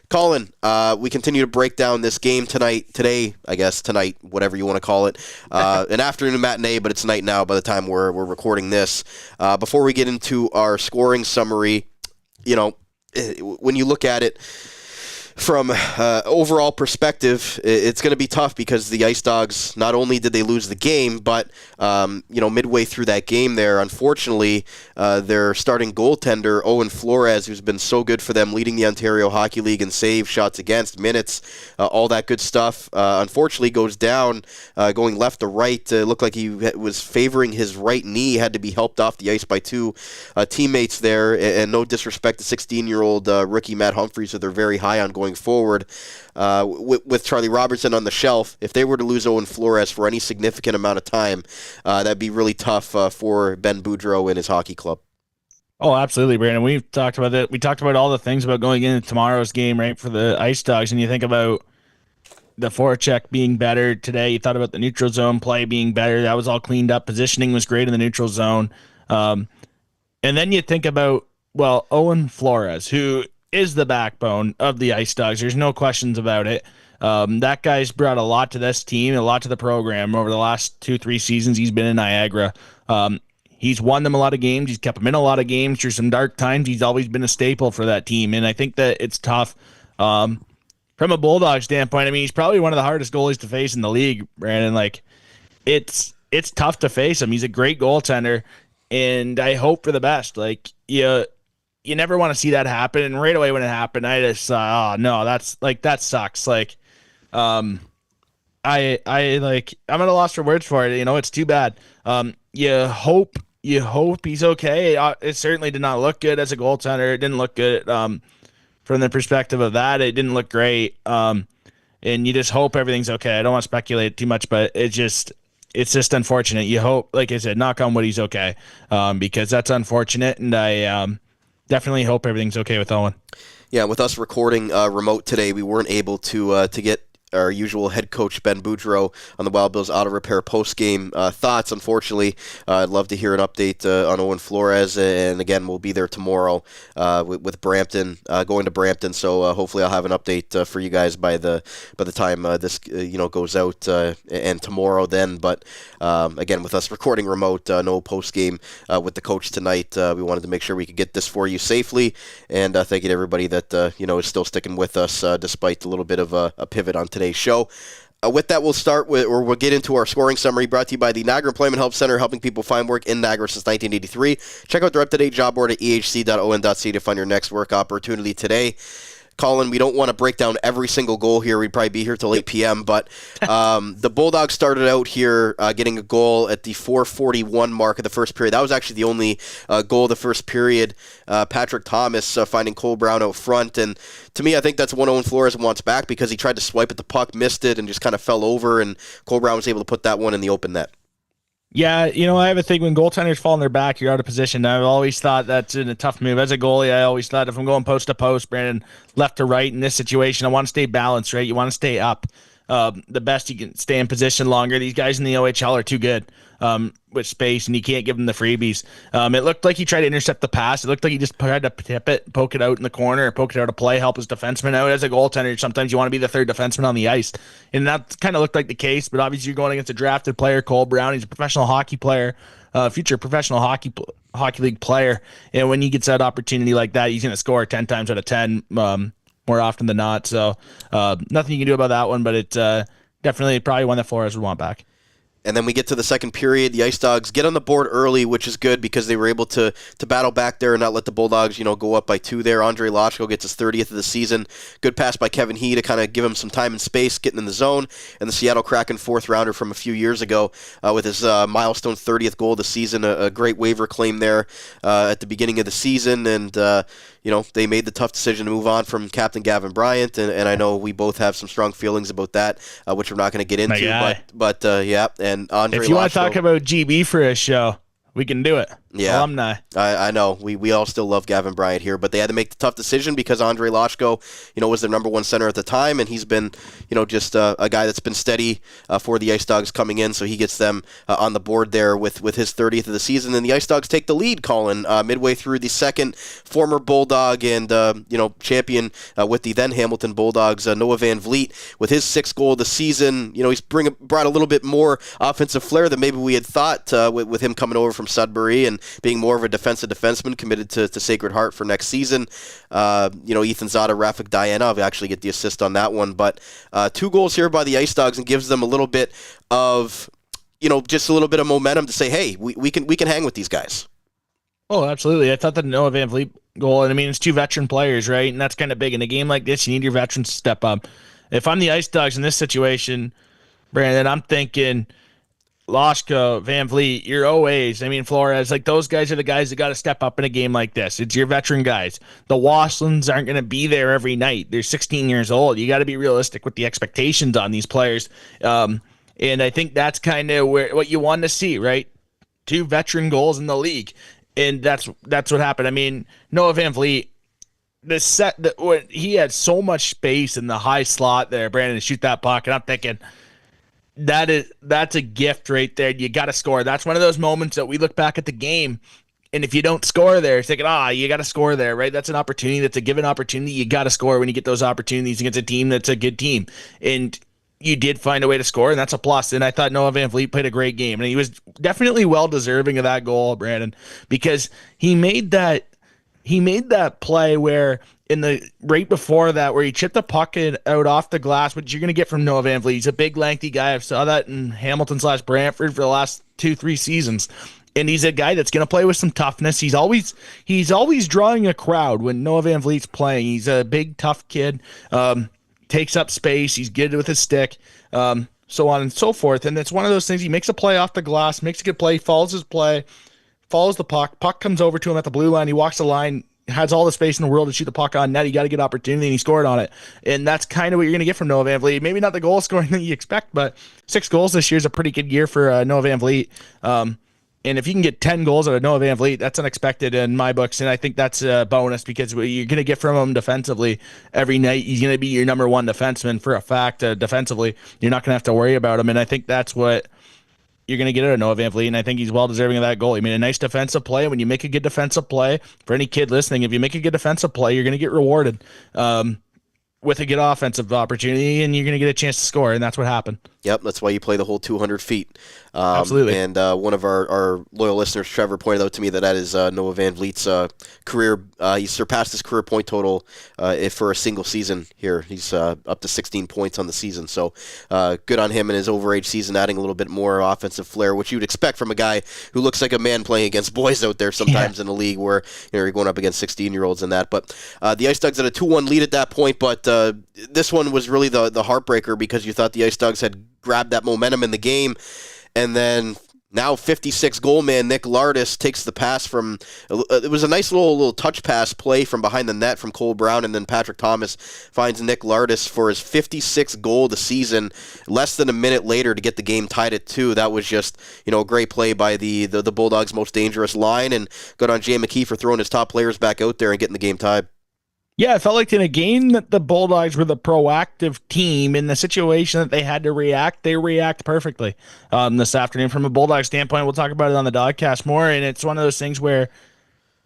Colin, we continue to break down this game tonight, whatever you want to call it. An afternoon matinee, but it's night now by the time we're recording this. Before we get into our scoring summary, when you look at it, from overall perspective, it's going to be tough because the IceDogs, not only did they lose the game, but midway through that game there, unfortunately, their starting goaltender, Owen Flores, who's been so good for them, leading the Ontario Hockey League in saves, shots against, minutes, all that good stuff, unfortunately goes down, going left to right. It looked like he was favoring his right knee, had to be helped off the ice by two teammates there, and no disrespect to 16-year-old rookie Matt Humphreys, so they're very high on going forward. With Charlie Robertson on the shelf, if they were to lose Owen Flores for any significant amount of time, that'd be really tough for Ben Boudreau and his hockey club. Oh, absolutely, Brandon. We've talked about it. We talked about all the things about going into tomorrow's game, right, for the IceDogs, and you think about the forecheck being better today. You thought about the neutral zone play being better. That was all cleaned up. Positioning was great in the neutral zone. And then you think about, Owen Flores, who is the backbone of the IceDogs. There's no questions about it. That guy's brought a lot to this team, a lot to the program over the last 2-3 seasons he's been in Niagara. He's won them a lot of games. He's kept them in a lot of games through some dark times. He's always been a staple for that team, and I think that it's tough. From a Bulldog standpoint, I mean, he's probably one of the hardest goalies to face in the league, Brandon. Like, it's tough to face him. He's a great goaltender, and I hope for the best. Like, you never want to see that happen. And right away when it happened, I just thought, oh no, that sucks. Like, I'm at a loss for words for it. It's too bad. You hope he's okay. It certainly did not look good as a goaltender. It didn't look good, from the perspective of that. It didn't look great. And you just hope everything's okay. I don't want to speculate too much, but it's just unfortunate. You hope, like I said, knock on wood, he's okay. Because that's unfortunate. And I, definitely hope everything's okay with Owen. Yeah, with us recording remote today, we weren't able to get our usual head coach Ben Boudreau on the Wild Bills Auto Repair post-game thoughts. Unfortunately, I'd love to hear an update on Owen Flores, and again, we'll be there tomorrow with Brampton, going to Brampton. So hopefully, I'll have an update for you guys by the time this goes out and tomorrow. Then, but again, with us recording remote, no post-game with the coach tonight. We wanted to make sure we could get this for you safely, and thank you to everybody that is still sticking with us despite a little bit of a pivot on today's show. With that, we'll get into our scoring summary brought to you by the Niagara Employment Help Center, helping people find work in Niagara since 1983. Check out their up-to-date job board at ehc.on.ca to find your next work opportunity today. Colin, we don't want to break down every single goal here. We'd probably be here till 8 p.m., but the Bulldogs started out here getting a goal at the 4:41 mark of the first period. That was actually the only goal of the first period. Patrick Thomas finding Cole Brown out front, and to me, I think that's one Owen Flores wants back because he tried to swipe at the puck, missed it, and just kind of fell over, and Cole Brown was able to put that one in the open net. Yeah, I have a thing when goaltenders fall on their back, you're out of position. I've always thought that's in a tough move. As a goalie, I always thought if I'm going post to post, Brandon, left to right in this situation, I want to stay balanced, right? You want to stay up. The best you can stay in position longer. These guys in the OHL are too good with space, and you can't give them the freebies. It looked like he tried to intercept the pass. It looked like he just tried to tip it, poke it out in the corner, or poke it out of play, help his defenseman out. As a goaltender, sometimes you want to be the third defenseman on the ice, and that kind of looked like the case, but obviously you're going against a drafted player, Cole Brown. He's a professional hockey player, future professional hockey league player, and when he gets that opportunity like that, he's going to score 10 times out of 10 more often than not. So nothing you can do about that one, but it's definitely probably one that Flores would want back. And then we get to the second period. The IceDogs get on the board early, which is good because they were able to battle back there and not let the Bulldogs, go up by 2 there. Andre Lachko gets his 30th of the season. Good pass by Kevin He to kind of give him some time and space getting in the zone. And the Seattle Kraken fourth rounder from a few years ago with his milestone 30th goal of the season, a great waiver claim there at the beginning of the season. And they made the tough decision to move on from Captain Gavin Bryant, and I know we both have some strong feelings about that, which we're not going to get into. But yeah, and Andre. If you want to talk about GB for a show, we can do it. Yeah, alumni. I know. We all still love Gavin Bryant here, but they had to make the tough decision because Andre Lachko, was their number one center at the time, and he's been, just a guy that's been steady for the IceDogs coming in, so he gets them on the board there with his 30th of the season, and the IceDogs take the lead, Colin, midway through the second. Former Bulldog and, champion with the then Hamilton Bulldogs, Noah Van Vliet, with his 6th goal of the season. He's brought a little bit more offensive flair than maybe we had thought with him coming over from Sudbury, and being more of a defensive defenseman, committed to Sacred Heart for next season. Ethan Zada, Rafik Dianov actually get the assist on that one. But 2 goals here by the IceDogs and gives them a little bit of, just a little bit of momentum to say, hey, we can hang with these guys. Oh, absolutely. I thought that Noah Van Vliet goal, and I mean, it's 2 veteran players, right? And that's kind of big. In a game like this, you need your veterans to step up. If I'm the IceDogs in this situation, Brandon, I'm thinking Loshko, Van Vliet, your OAs, I mean, Flores, like those guys are the guys that got to step up in a game like this. It's your veteran guys. The Washlins aren't going to be there every night. They're 16 years old. You got to be realistic with the expectations on these players. And I think that's kind of what you want to see, right? 2 veteran goals in the league. And that's what happened. I mean, Noah Van Vliet, he had so much space in the high slot there, Brandon, to shoot that puck. And I'm thinking, that's a gift right there. You got to score. That's one of those moments that we look back at the game, and if you don't score there, it's thinking, you got to score there, right? That's an opportunity. That's a given opportunity. You got to score when you get those opportunities against a team that's a good team. And you did find a way to score, and that's a plus. And I thought Noah Van Vliet played a great game, and he was definitely well deserving of that goal, Brandon, because he made that play where right before that, where he chipped the puck out off the glass, which you're going to get from Noah Van Vliet. He's a big, lengthy guy. I saw that in Hamilton/Brantford for the last 2-3 seasons. And he's a guy that's going to play with some toughness. He's always drawing a crowd when Noah Van Vliet's playing. He's a big, tough kid. Takes up space. He's good with his stick, so on and so forth. And it's one of those things. He makes a play off the glass, makes a good play, follows his play, follows the puck. Puck comes over to him at the blue line. He walks the line, has all the space in the world to shoot the puck on net. He got a good opportunity, and he scored on it. And that's kind of what you're going to get from Noah Van Vliet. Maybe not the goal scoring that you expect, but 6 goals this year is a pretty good year for Noah Van Vliet. And if you can get 10 goals out of Noah Van Vliet, that's unexpected in my books, and I think that's a bonus because what you're going to get from him defensively every night, he's going to be your number 1 defenseman for a fact. Defensively, you're not going to have to worry about him, and I think that's what you're going to get out of Noah Van Vliet, and I think he's well deserving of that goal. He made a nice defensive play. When you make a good defensive play, for any kid listening, if you make a good defensive play, you're going to get rewarded with a good offensive opportunity, and you're going to get a chance to score, and that's what happened. Yep, that's why you play the whole 200 feet. Absolutely. And one of our loyal listeners, Trevor, pointed out to me that is Noah Van Vliet's career. He surpassed his career point total for a single season here. He's up to 16 points on the season. So good on him in his overage season, adding a little bit more offensive flair, which you'd expect from a guy who looks like a man playing against boys out there sometimes in the league where you're going up against 16-year-olds and that. But the IceDogs had a 2-1 lead at that point, but this one was really the heartbreaker because you thought the IceDogs had grabbed that momentum in the game, and then now 56 goal man Nick Lardis takes the pass from it was a nice little touch pass play from behind the net from Cole Brown, and then Patrick Thomas finds Nick Lardis for his 56th goal of the season less than a minute later to get the game tied at 2. That was just a great play by the Bulldogs' most dangerous line, and good on Jay McKee for throwing his top players back out there and getting the game tied. Yeah, it felt like in a game that the Bulldogs were the proactive team in the situation that they had to react, they react perfectly this afternoon. From a Bulldogs standpoint, we'll talk about it on the Dawgcast more, and it's one of those things where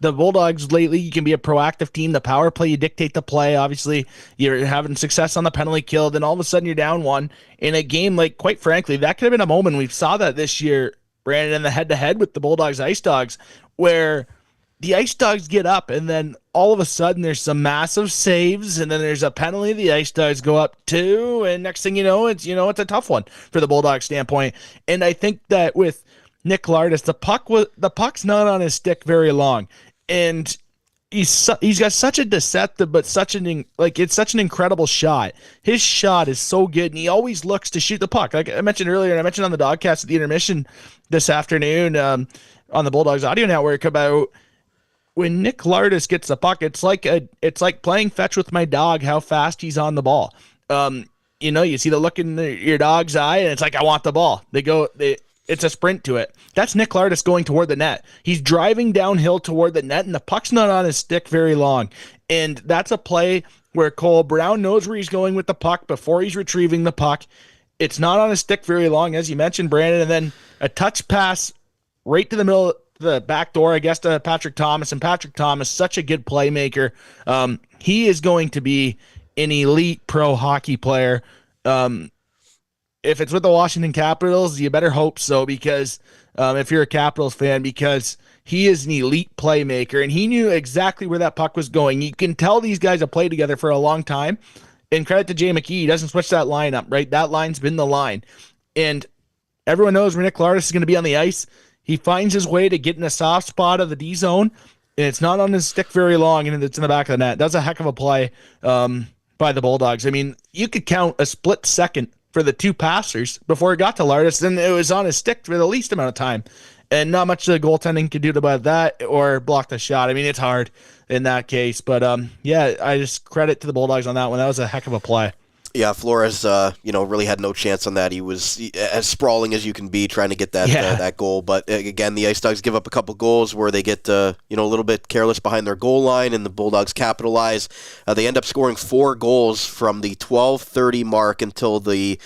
the Bulldogs lately, you can be a proactive team. The power play, you dictate the play. Obviously, you're having success on the penalty kill, then all of a sudden you're down 1. In a game, like, quite frankly, that could have been a moment. We saw that this year, Brandon, in the head-to-head with the Bulldogs IceDogs, where the IceDogs get up, and then all of a sudden there's some massive saves, and then there's a penalty. The IceDogs go up 2, and next thing you know, it's a tough one for the Bulldogs standpoint. And I think that with Nick Lardis, the puck's not on his stick very long, and he's got such a deceptive, but it's such an incredible shot. His shot is so good, and he always looks to shoot the puck. Like I mentioned earlier, and I mentioned on the Dawgcast at the intermission this afternoon on the Bulldogs Audio Network about when Nick Lardis gets the puck, it's like playing fetch with my dog, how fast he's on the ball. You see the look in your dog's eye, and it's like, I want the ball. It's a sprint to it. That's Nick Lardis going toward the net. He's driving downhill toward the net, and the puck's not on his stick very long. And that's a play where Cole Brown knows where he's going with the puck before he's retrieving the puck. It's not on his stick very long, as you mentioned, Brandon, and then a touch pass right to the middle, the back door, I guess, to Patrick Thomas, and Patrick Thomas, such a good playmaker. He is going to be an elite pro hockey player. If it's with the Washington Capitals, you better hope so, because if you're a Capitals fan, because he is an elite playmaker, and he knew exactly where that puck was going. You can tell these guys have played together for a long time, and credit to Jay McKee, he doesn't switch that line up, right? That line's been the line. And everyone knows when Nick Lardis is going to be on the ice, he finds his way to get in a soft spot of the D zone, and it's not on his stick very long, and it's in the back of the net. That's a heck of a play by the Bulldogs. I mean, you could count a split second for the two passers before it got to Lardis, and it was on his stick for the least amount of time. And not much the goaltending could do about that or block the shot. I mean, it's hard in that case. But, yeah, I just credit to the Bulldogs on that one. That was a heck of a play. Yeah, Flores, really had no chance on that. He was as sprawling as you can be trying to get that goal. But again, the IceDogs give up a couple goals where they get a little bit careless behind their goal line, and the Bulldogs capitalize. They end up scoring 4 goals from the 12:30 mark until the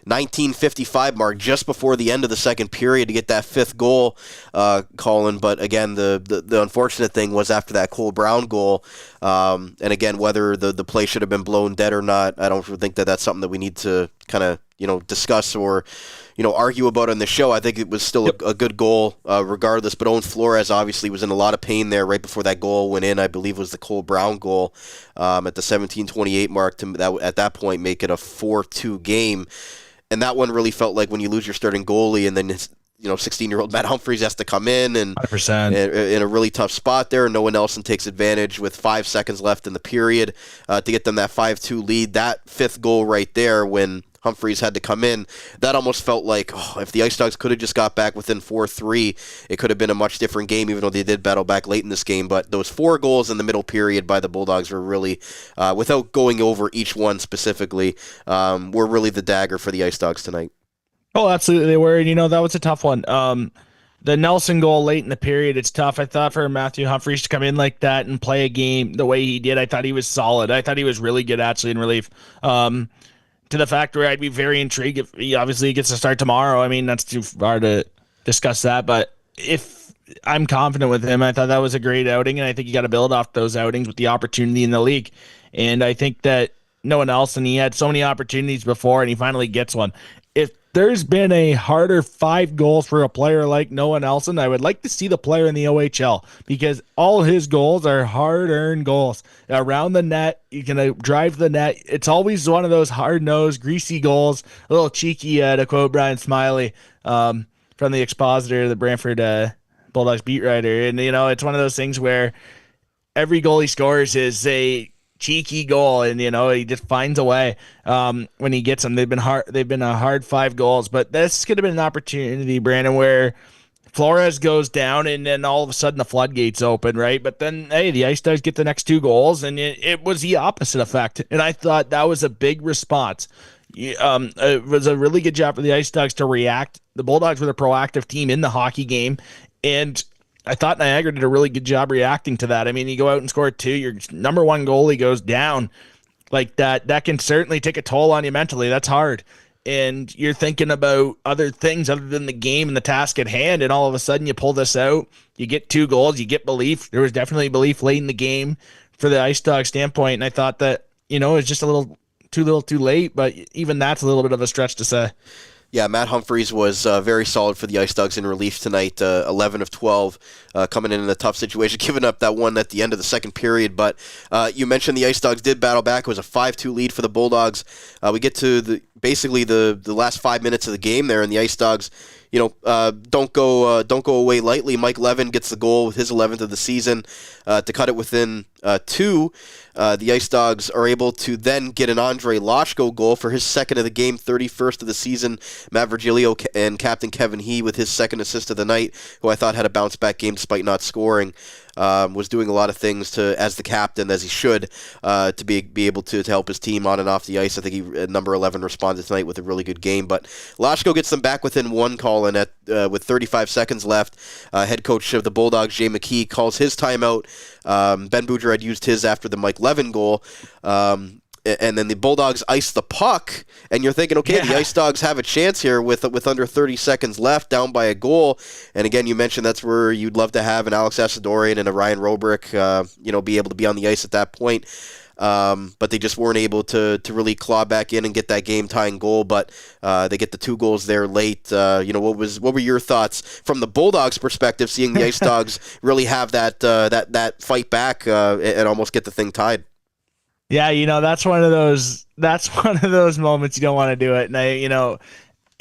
19:55 mark, just before the end of the second period, to get that 5th goal, Colin. But again, the unfortunate thing was after that Cole Brown goal, and again, whether the play should have been blown dead or not, I don't think that's something that we need to kind of discuss or argue about on the show. I think it was still a good goal regardless. But Owen Flores obviously was in a lot of pain there right before that goal went in. I believe it was the Cole Brown goal at the 17:28 mark to at that point make it a 4-2 game. And that one really felt like when you lose your starting goalie and then 16-year-old Matt Humphreys has to come in and 100%. in a really tough spot there. Noah Nelson takes advantage with 5 seconds left in the period to get them that 5-2 lead. That 5th goal right there when Humphreys had to come in, that almost felt like if the IceDogs could have just got back within 4-3, it could have been a much different game, even though they did battle back late in this game. But those 4 goals in the middle period by the Bulldogs were really, without going over each one specifically, were really the dagger for the IceDogs tonight. Oh, absolutely they were. And, that was a tough one. The Nelson goal late in the period, it's tough. I thought for Matthew Humphreys to come in like that and play a game the way he did, I thought he was solid. I thought he was really good, actually, in relief. To the fact where I'd be very intrigued if he obviously gets to start tomorrow. I mean, that's too far to discuss that, but if I'm confident with him, I thought that was a great outing, and I think you got to build off those outings with the opportunity in the league. And I think that Noah Nelson, he had so many opportunities before, and he finally gets one. If there's been a harder 5 goals for a player like Noah Nelson, I would like to see the player in the OHL, because all his goals are hard-earned goals. Around the net, you can drive the net. It's always one of those hard-nosed, greasy goals, a little cheeky, to quote Brian Smiley from the Expositor, the Brantford Bulldogs beat writer. And, it's one of those things where every goal he scores is a cheeky goal, and he just finds a way when he gets them. They've been a hard 5 goals, but this could have been an opportunity, Brandon, where Flores goes down and then all of a sudden the floodgates open, right? But then, hey, the IceDogs get the next 2 goals, and it was the opposite effect. And I thought that was a big response. It was a really good job for the IceDogs to react. The Bulldogs were the proactive team in the hockey game, and I thought Niagara did a really good job reacting to that. I mean, you go out and score 2, your number 1 goalie goes down like that. That can certainly take a toll on you mentally. That's hard. And you're thinking about other things other than the game and the task at hand, and all of a sudden you pull this out, you get 2 goals, you get belief. There was definitely belief late in the game for the IceDogs standpoint, and I thought that, it was just a little too late, but even that's a little bit of a stretch to say. Yeah, Matt Humphreys was very solid for the IceDogs in relief tonight, 11 of 12, coming in a tough situation, giving up that one at the end of the second period. But you mentioned the IceDogs did battle back. It was a 5-2 lead for the Bulldogs. We get to the last 5 minutes of the game there, and the IceDogs, don't go away lightly. Mike Levin gets the goal with his 11th of the season to cut it within 2. The IceDogs are able to then get an Andre Loshko goal for his 2nd of the game, 31st of the season. Matt Virgilio and Captain Kevin He with his 2nd assist of the night, who I thought had a bounce-back game despite not scoring. Was doing a lot of things as the captain, as he should, to be able to help his team on and off the ice. I think he, number 11, responded tonight with a really good game. But Loshko gets them back within 1, Colin, with 35 seconds left. Head coach of the Bulldogs, Jay McKee, calls his timeout. Ben Boudreau had used his after the Mike Levin goal. And then the Bulldogs ice the puck, and you're thinking, okay, the IceDogs have a chance here with under 30 seconds left, down by a goal. And again, you mentioned that's where you'd love to have an Alex Asadorian and a Ryan Robrick, be able to be on the ice at that point. but they just weren't able to really claw back in and get that game-tying goal. But they get the 2 goals there late. What were your thoughts from the Bulldogs' perspective, seeing the IceDogs really have that fight back and almost get the thing tied? Yeah, that's one of those moments you don't want to do it, and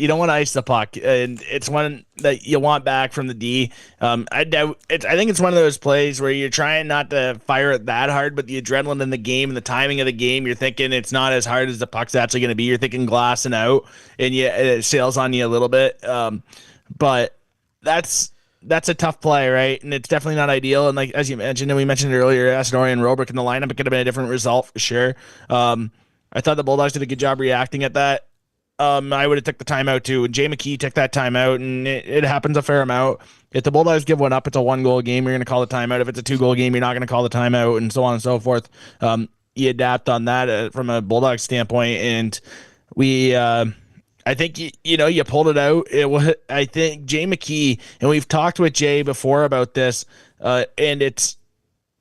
you don't want to ice the puck, and it's one that you want back from the D. I think it's one of those plays where you're trying not to fire it that hard, but the adrenaline in the game and the timing of the game, you're thinking it's not as hard as the puck's actually going to be. You're thinking glassing out, and it sails on you a little bit. But that's a tough play, right? And it's definitely not ideal. And like as you mentioned, and we mentioned earlier, Asadorian and Robrick in the lineup, it could have been a different result for sure. I thought the Bulldogs did a good job reacting at that. I would have took the timeout too. And Jay McKee took that timeout, and it happens a fair amount. If the Bulldogs give one up, it's a 1-goal game. You're going to call the timeout. If it's a 2-goal game, you're not going to call the timeout, and so on and so forth. You adapt on that from a Bulldog standpoint, and we. I think you pulled it out. I think Jay McKee, and we've talked with Jay before about this, and it's.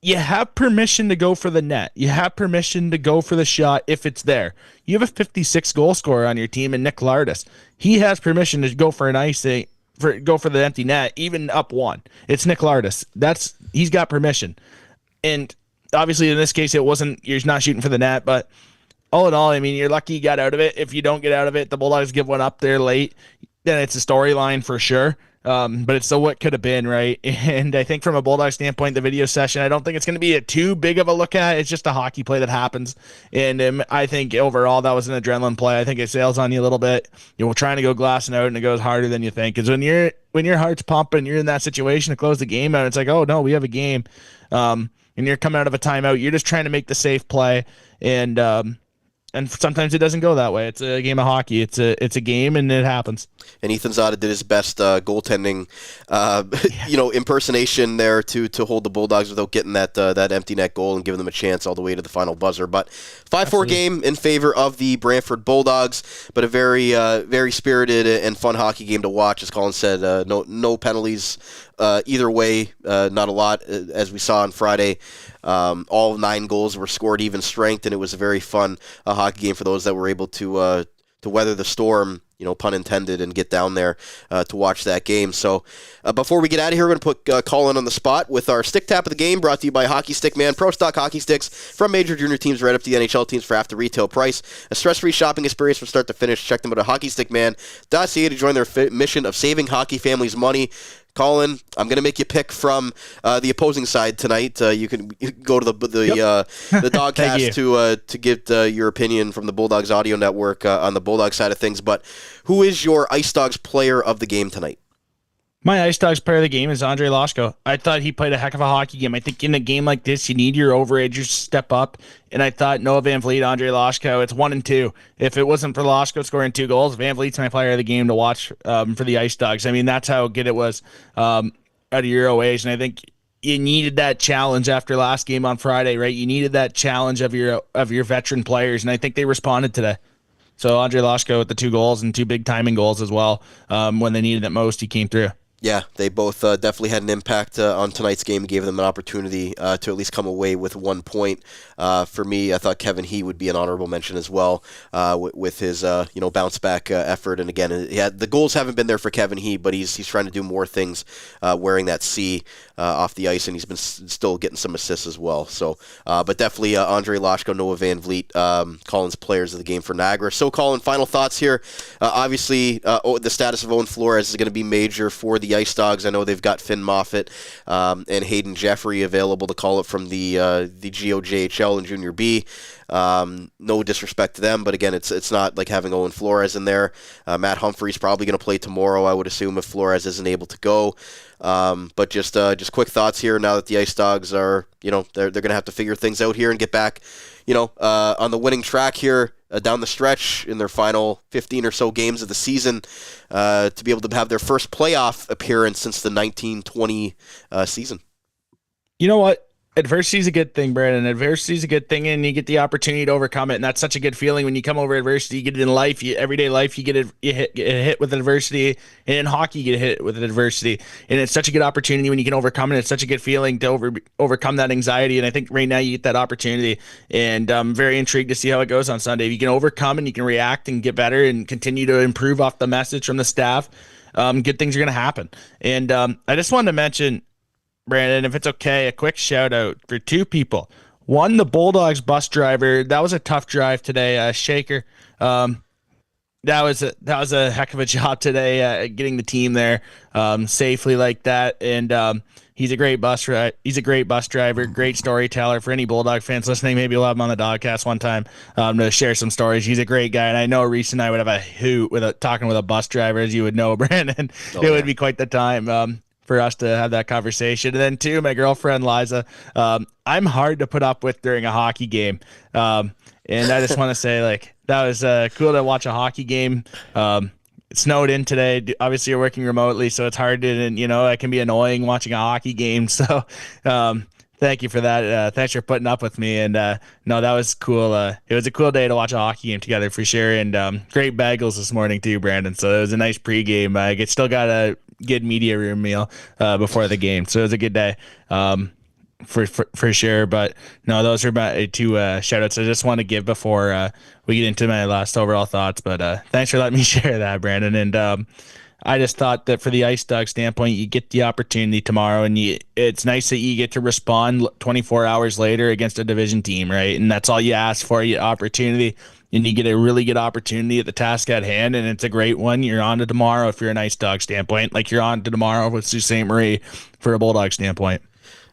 You have permission to go for the net. You have permission to go for the shot if it's there. You have a 56 goal scorer on your team in Nick Lardis. He has permission to go for an icing, go for the empty net, even up 1. It's Nick Lardis. He's got permission. And obviously in this case you're not shooting for the net, but all in all, I mean, you're lucky you got out of it. If you don't get out of it, the Bulldogs give one up there late, then it's a storyline for sure. But it's so what could have been, right? And I think from a Bulldog standpoint, the video session, I don't think it's going to be too big of a look at. It's just a hockey play that happens. And I think overall that was an adrenaline play. I think it sails on you a little bit. You're trying to go glassing out, and it goes harder than you think. Because when your heart's pumping, you're in that situation to close the game out. It's like, oh no, we have a game. And you're coming out of a timeout. You're just trying to make the safe play. And sometimes it doesn't go that way. It's a game of hockey. It's a game, and it happens. And Ethan Zada did his best goaltending, impersonation there to hold the Bulldogs without getting that empty net goal and giving them a chance all the way to the final buzzer. But 5-4 game in favor of the Brantford Bulldogs, but a very very spirited and fun hockey game to watch. As Colin said, no penalties either way, not a lot as we saw on Friday. All 9 goals were scored even strength, and it was a very fun hockey game for those that were able to weather the storm, pun intended, and get down there to watch that game. So before we get out of here, we're going to put Colin on the spot with our stick tap of the game, brought to you by Hockey Stick Man. Pro stock hockey sticks from major junior teams right up to the NHL teams for half the retail price. A stress-free shopping experience from start to finish. Check them out at hockeystickman.ca to join their mission of saving hockey families money. Colin, I'm going to make you pick from the opposing side tonight. You can go to the Dawgcast to get your opinion from the Bulldogs Audio Network on the Bulldog side of things. But who is your IceDogs player of the game tonight? My IceDogs player of the game is Andre Loshko. I thought he played a heck of a hockey game. I think in a game like this, you need your overagers to step up. And I thought Noah Van Vliet, Andre Loshko, it's 1 and 2. If it wasn't for Loshko scoring 2 goals, Van Vliet's my player of the game to watch for the IceDogs. I mean, that's how good it was out of your OAs. And I think you needed that challenge after last game on Friday, right? You needed that challenge of your veteran players, and I think they responded today. So Andre Loshko with the 2 goals and 2 big timing goals as well. When they needed it most, he came through. Yeah, they both definitely had an impact on tonight's game, gave them an opportunity to at least come away with 1 point. For me, I thought Kevin He would be an honorable mention as well with his bounce back effort. And again, the goals haven't been there for Kevin He, but he's trying to do more things wearing that C off the ice, and he's been still getting some assists as well. So, but definitely Andre Loshko, Noah Van Vliet, Colin's players of the game for Niagara. So, Colin, final thoughts here. Obviously, the status of Owen Flores is going to be major for the IceDogs. I know they've got Finn Moffitt and Hayden Jeffrey available to call it from the GOJHL and Junior B. No disrespect to them, but again, it's not like having Owen Flores in there. Matt Humphrey's probably going to play tomorrow, I would assume, if Flores isn't able to go. But just quick thoughts here now that the IceDogs are, they're going to have to figure things out here and get back, on the winning track here down the stretch in their final 15 or so games of the season to be able to have their first playoff appearance since the 1920 season. You know what? Adversity is a good thing, Brandon. Adversity is a good thing, and you get the opportunity to overcome it. And that's such a good feeling when you come over adversity. You get it in life, everyday life. You get hit with adversity, and in hockey, you get hit with adversity. And it's such a good opportunity when you can overcome it. It's such a good feeling to overcome that anxiety. And I think right now you get that opportunity. And I'm very intrigued to see how it goes on Sunday. If you can overcome and you can react and get better and continue to improve off the message from the staff, good things are going to happen. And I just wanted to mention, Brandon, if it's okay, a quick shout out for two people. One, the Bulldogs bus driver. That was a tough drive today. Shaker. That was a heck of a job today, getting the team there safely like that. And he's a great bus driver, great storyteller. For any Bulldog fans listening, maybe we'll have him on the Dawgcast one time to share some stories. He's a great guy, and I know Reese and I would have a hoot talking with a bus driver, as you would know, Brandon. Would be quite the time. For us to have that conversation. And then two, my girlfriend Liza, I'm hard to put up with during a hockey game. And I just want to say, like, that was cool to watch a hockey game. It snowed in today. Obviously you're working remotely, so it's hard to, and it can be annoying watching a hockey game. So thank you for that. Thanks for putting up with me. And no, that was cool. It was a cool day to watch a hockey game together for sure. And great bagels this morning too, Brandon. So it was a nice pregame. I still got a good media room meal before the game, so it was a good day for sure. But no, those are my two shout outs I just want to give before we get into my last overall thoughts. But thanks for letting me share that, Brandon. And I just thought that for the IceDogs standpoint, you get the opportunity tomorrow, and it's nice that you get to respond 24 hours later against a division team, right? And that's all you ask for, you opportunity. And you get a really good opportunity at the task at hand, and it's a great one. You're on to tomorrow if you're an IceDog standpoint, like you're on to tomorrow with Sault Ste. Marie for a Bulldog standpoint.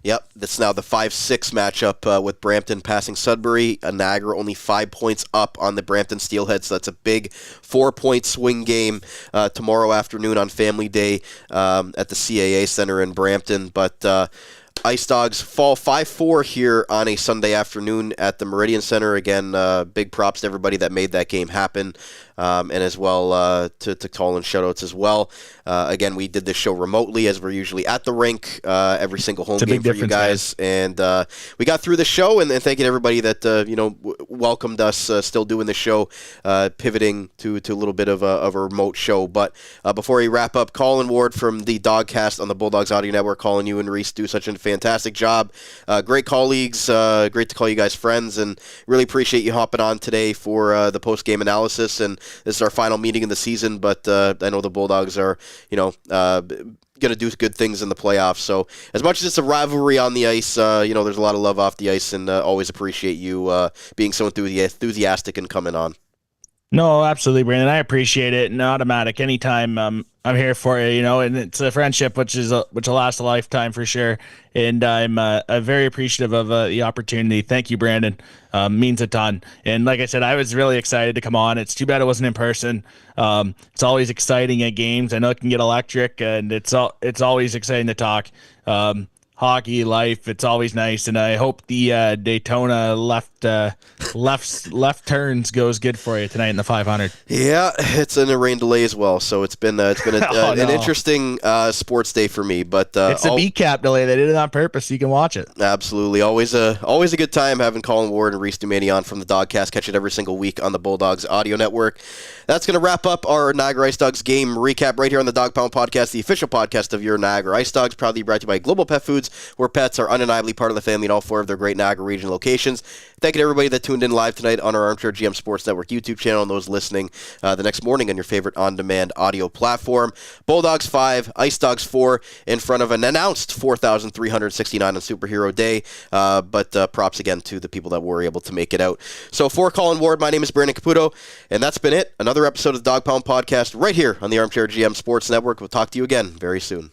Yep, that's now the 5-6 matchup with Brampton passing Sudbury. Niagara only 5 points up on the Brampton Steelheads, so that's a big 4-point swing game tomorrow afternoon on Family Day at the CAA Center in Brampton. But IceDogs fall 5-4 here on a Sunday afternoon at the Meridian Centre. Again, big props to everybody that made that game happen, and as well to Colin, shoutouts as well. Again, we did this show remotely, as we're usually at the rink every single home game for you guys. And we got through the show, and thank you to everybody that welcomed us still doing the show, pivoting to a little bit of a remote show. But before we wrap up, Colin Ward from the Dawgcast on the Bulldogs Audio Network. Colin, you and Reese do such a fantastic job. Great colleagues. Great to call you guys friends, and really appreciate you hopping on today for the post-game analysis. And this is our final meeting in the season, but I know the Bulldogs are, going to do good things in the playoffs. So as much as it's a rivalry on the ice, there's a lot of love off the ice, and always appreciate you being so enthusiastic and coming on. No, absolutely, Brandon. I appreciate it. And automatic, anytime I'm here for you, and it's a friendship which will last a lifetime for sure. And I'm very appreciative of the opportunity. Thank you, Brandon. Means a ton. And like I said, I was really excited to come on. It's too bad it wasn't in person. It's always exciting at games. I know it can get electric, and it's always exciting to talk. Hockey life, it's always nice, and I hope the Daytona left turns goes good for you tonight in the 500. Yeah, it's in a rain delay as well, so it's been an interesting sports day for me. But it's a BCAP delay. They did it on purpose so you can watch it. Absolutely, always a good time having Colin Ward and Reese Dumani on from the Dawgcast. Catch it every single week on the Bulldogs Audio Network. That's going to wrap up our Niagara IceDogs game recap right here on the Dog Pound Podcast, the official podcast of your Niagara IceDogs, proudly brought to you by Global Pet Foods, where pets are undeniably part of the family in all 4 of their great Niagara region locations. Thank you to everybody that tuned in live tonight on our Armchair GM Sports Network YouTube channel, and those listening the next morning on your favorite on-demand audio platform. Bulldogs 5, IceDogs 4, in front of an announced 4,369 on Superhero Day, but props again to the people that were able to make it out. So for Colin Ward, my name is Brandon Caputo, and that's been it. Another episode of the Dog Pound Podcast right here on the Armchair GM Sports Network. We'll talk to you again very soon.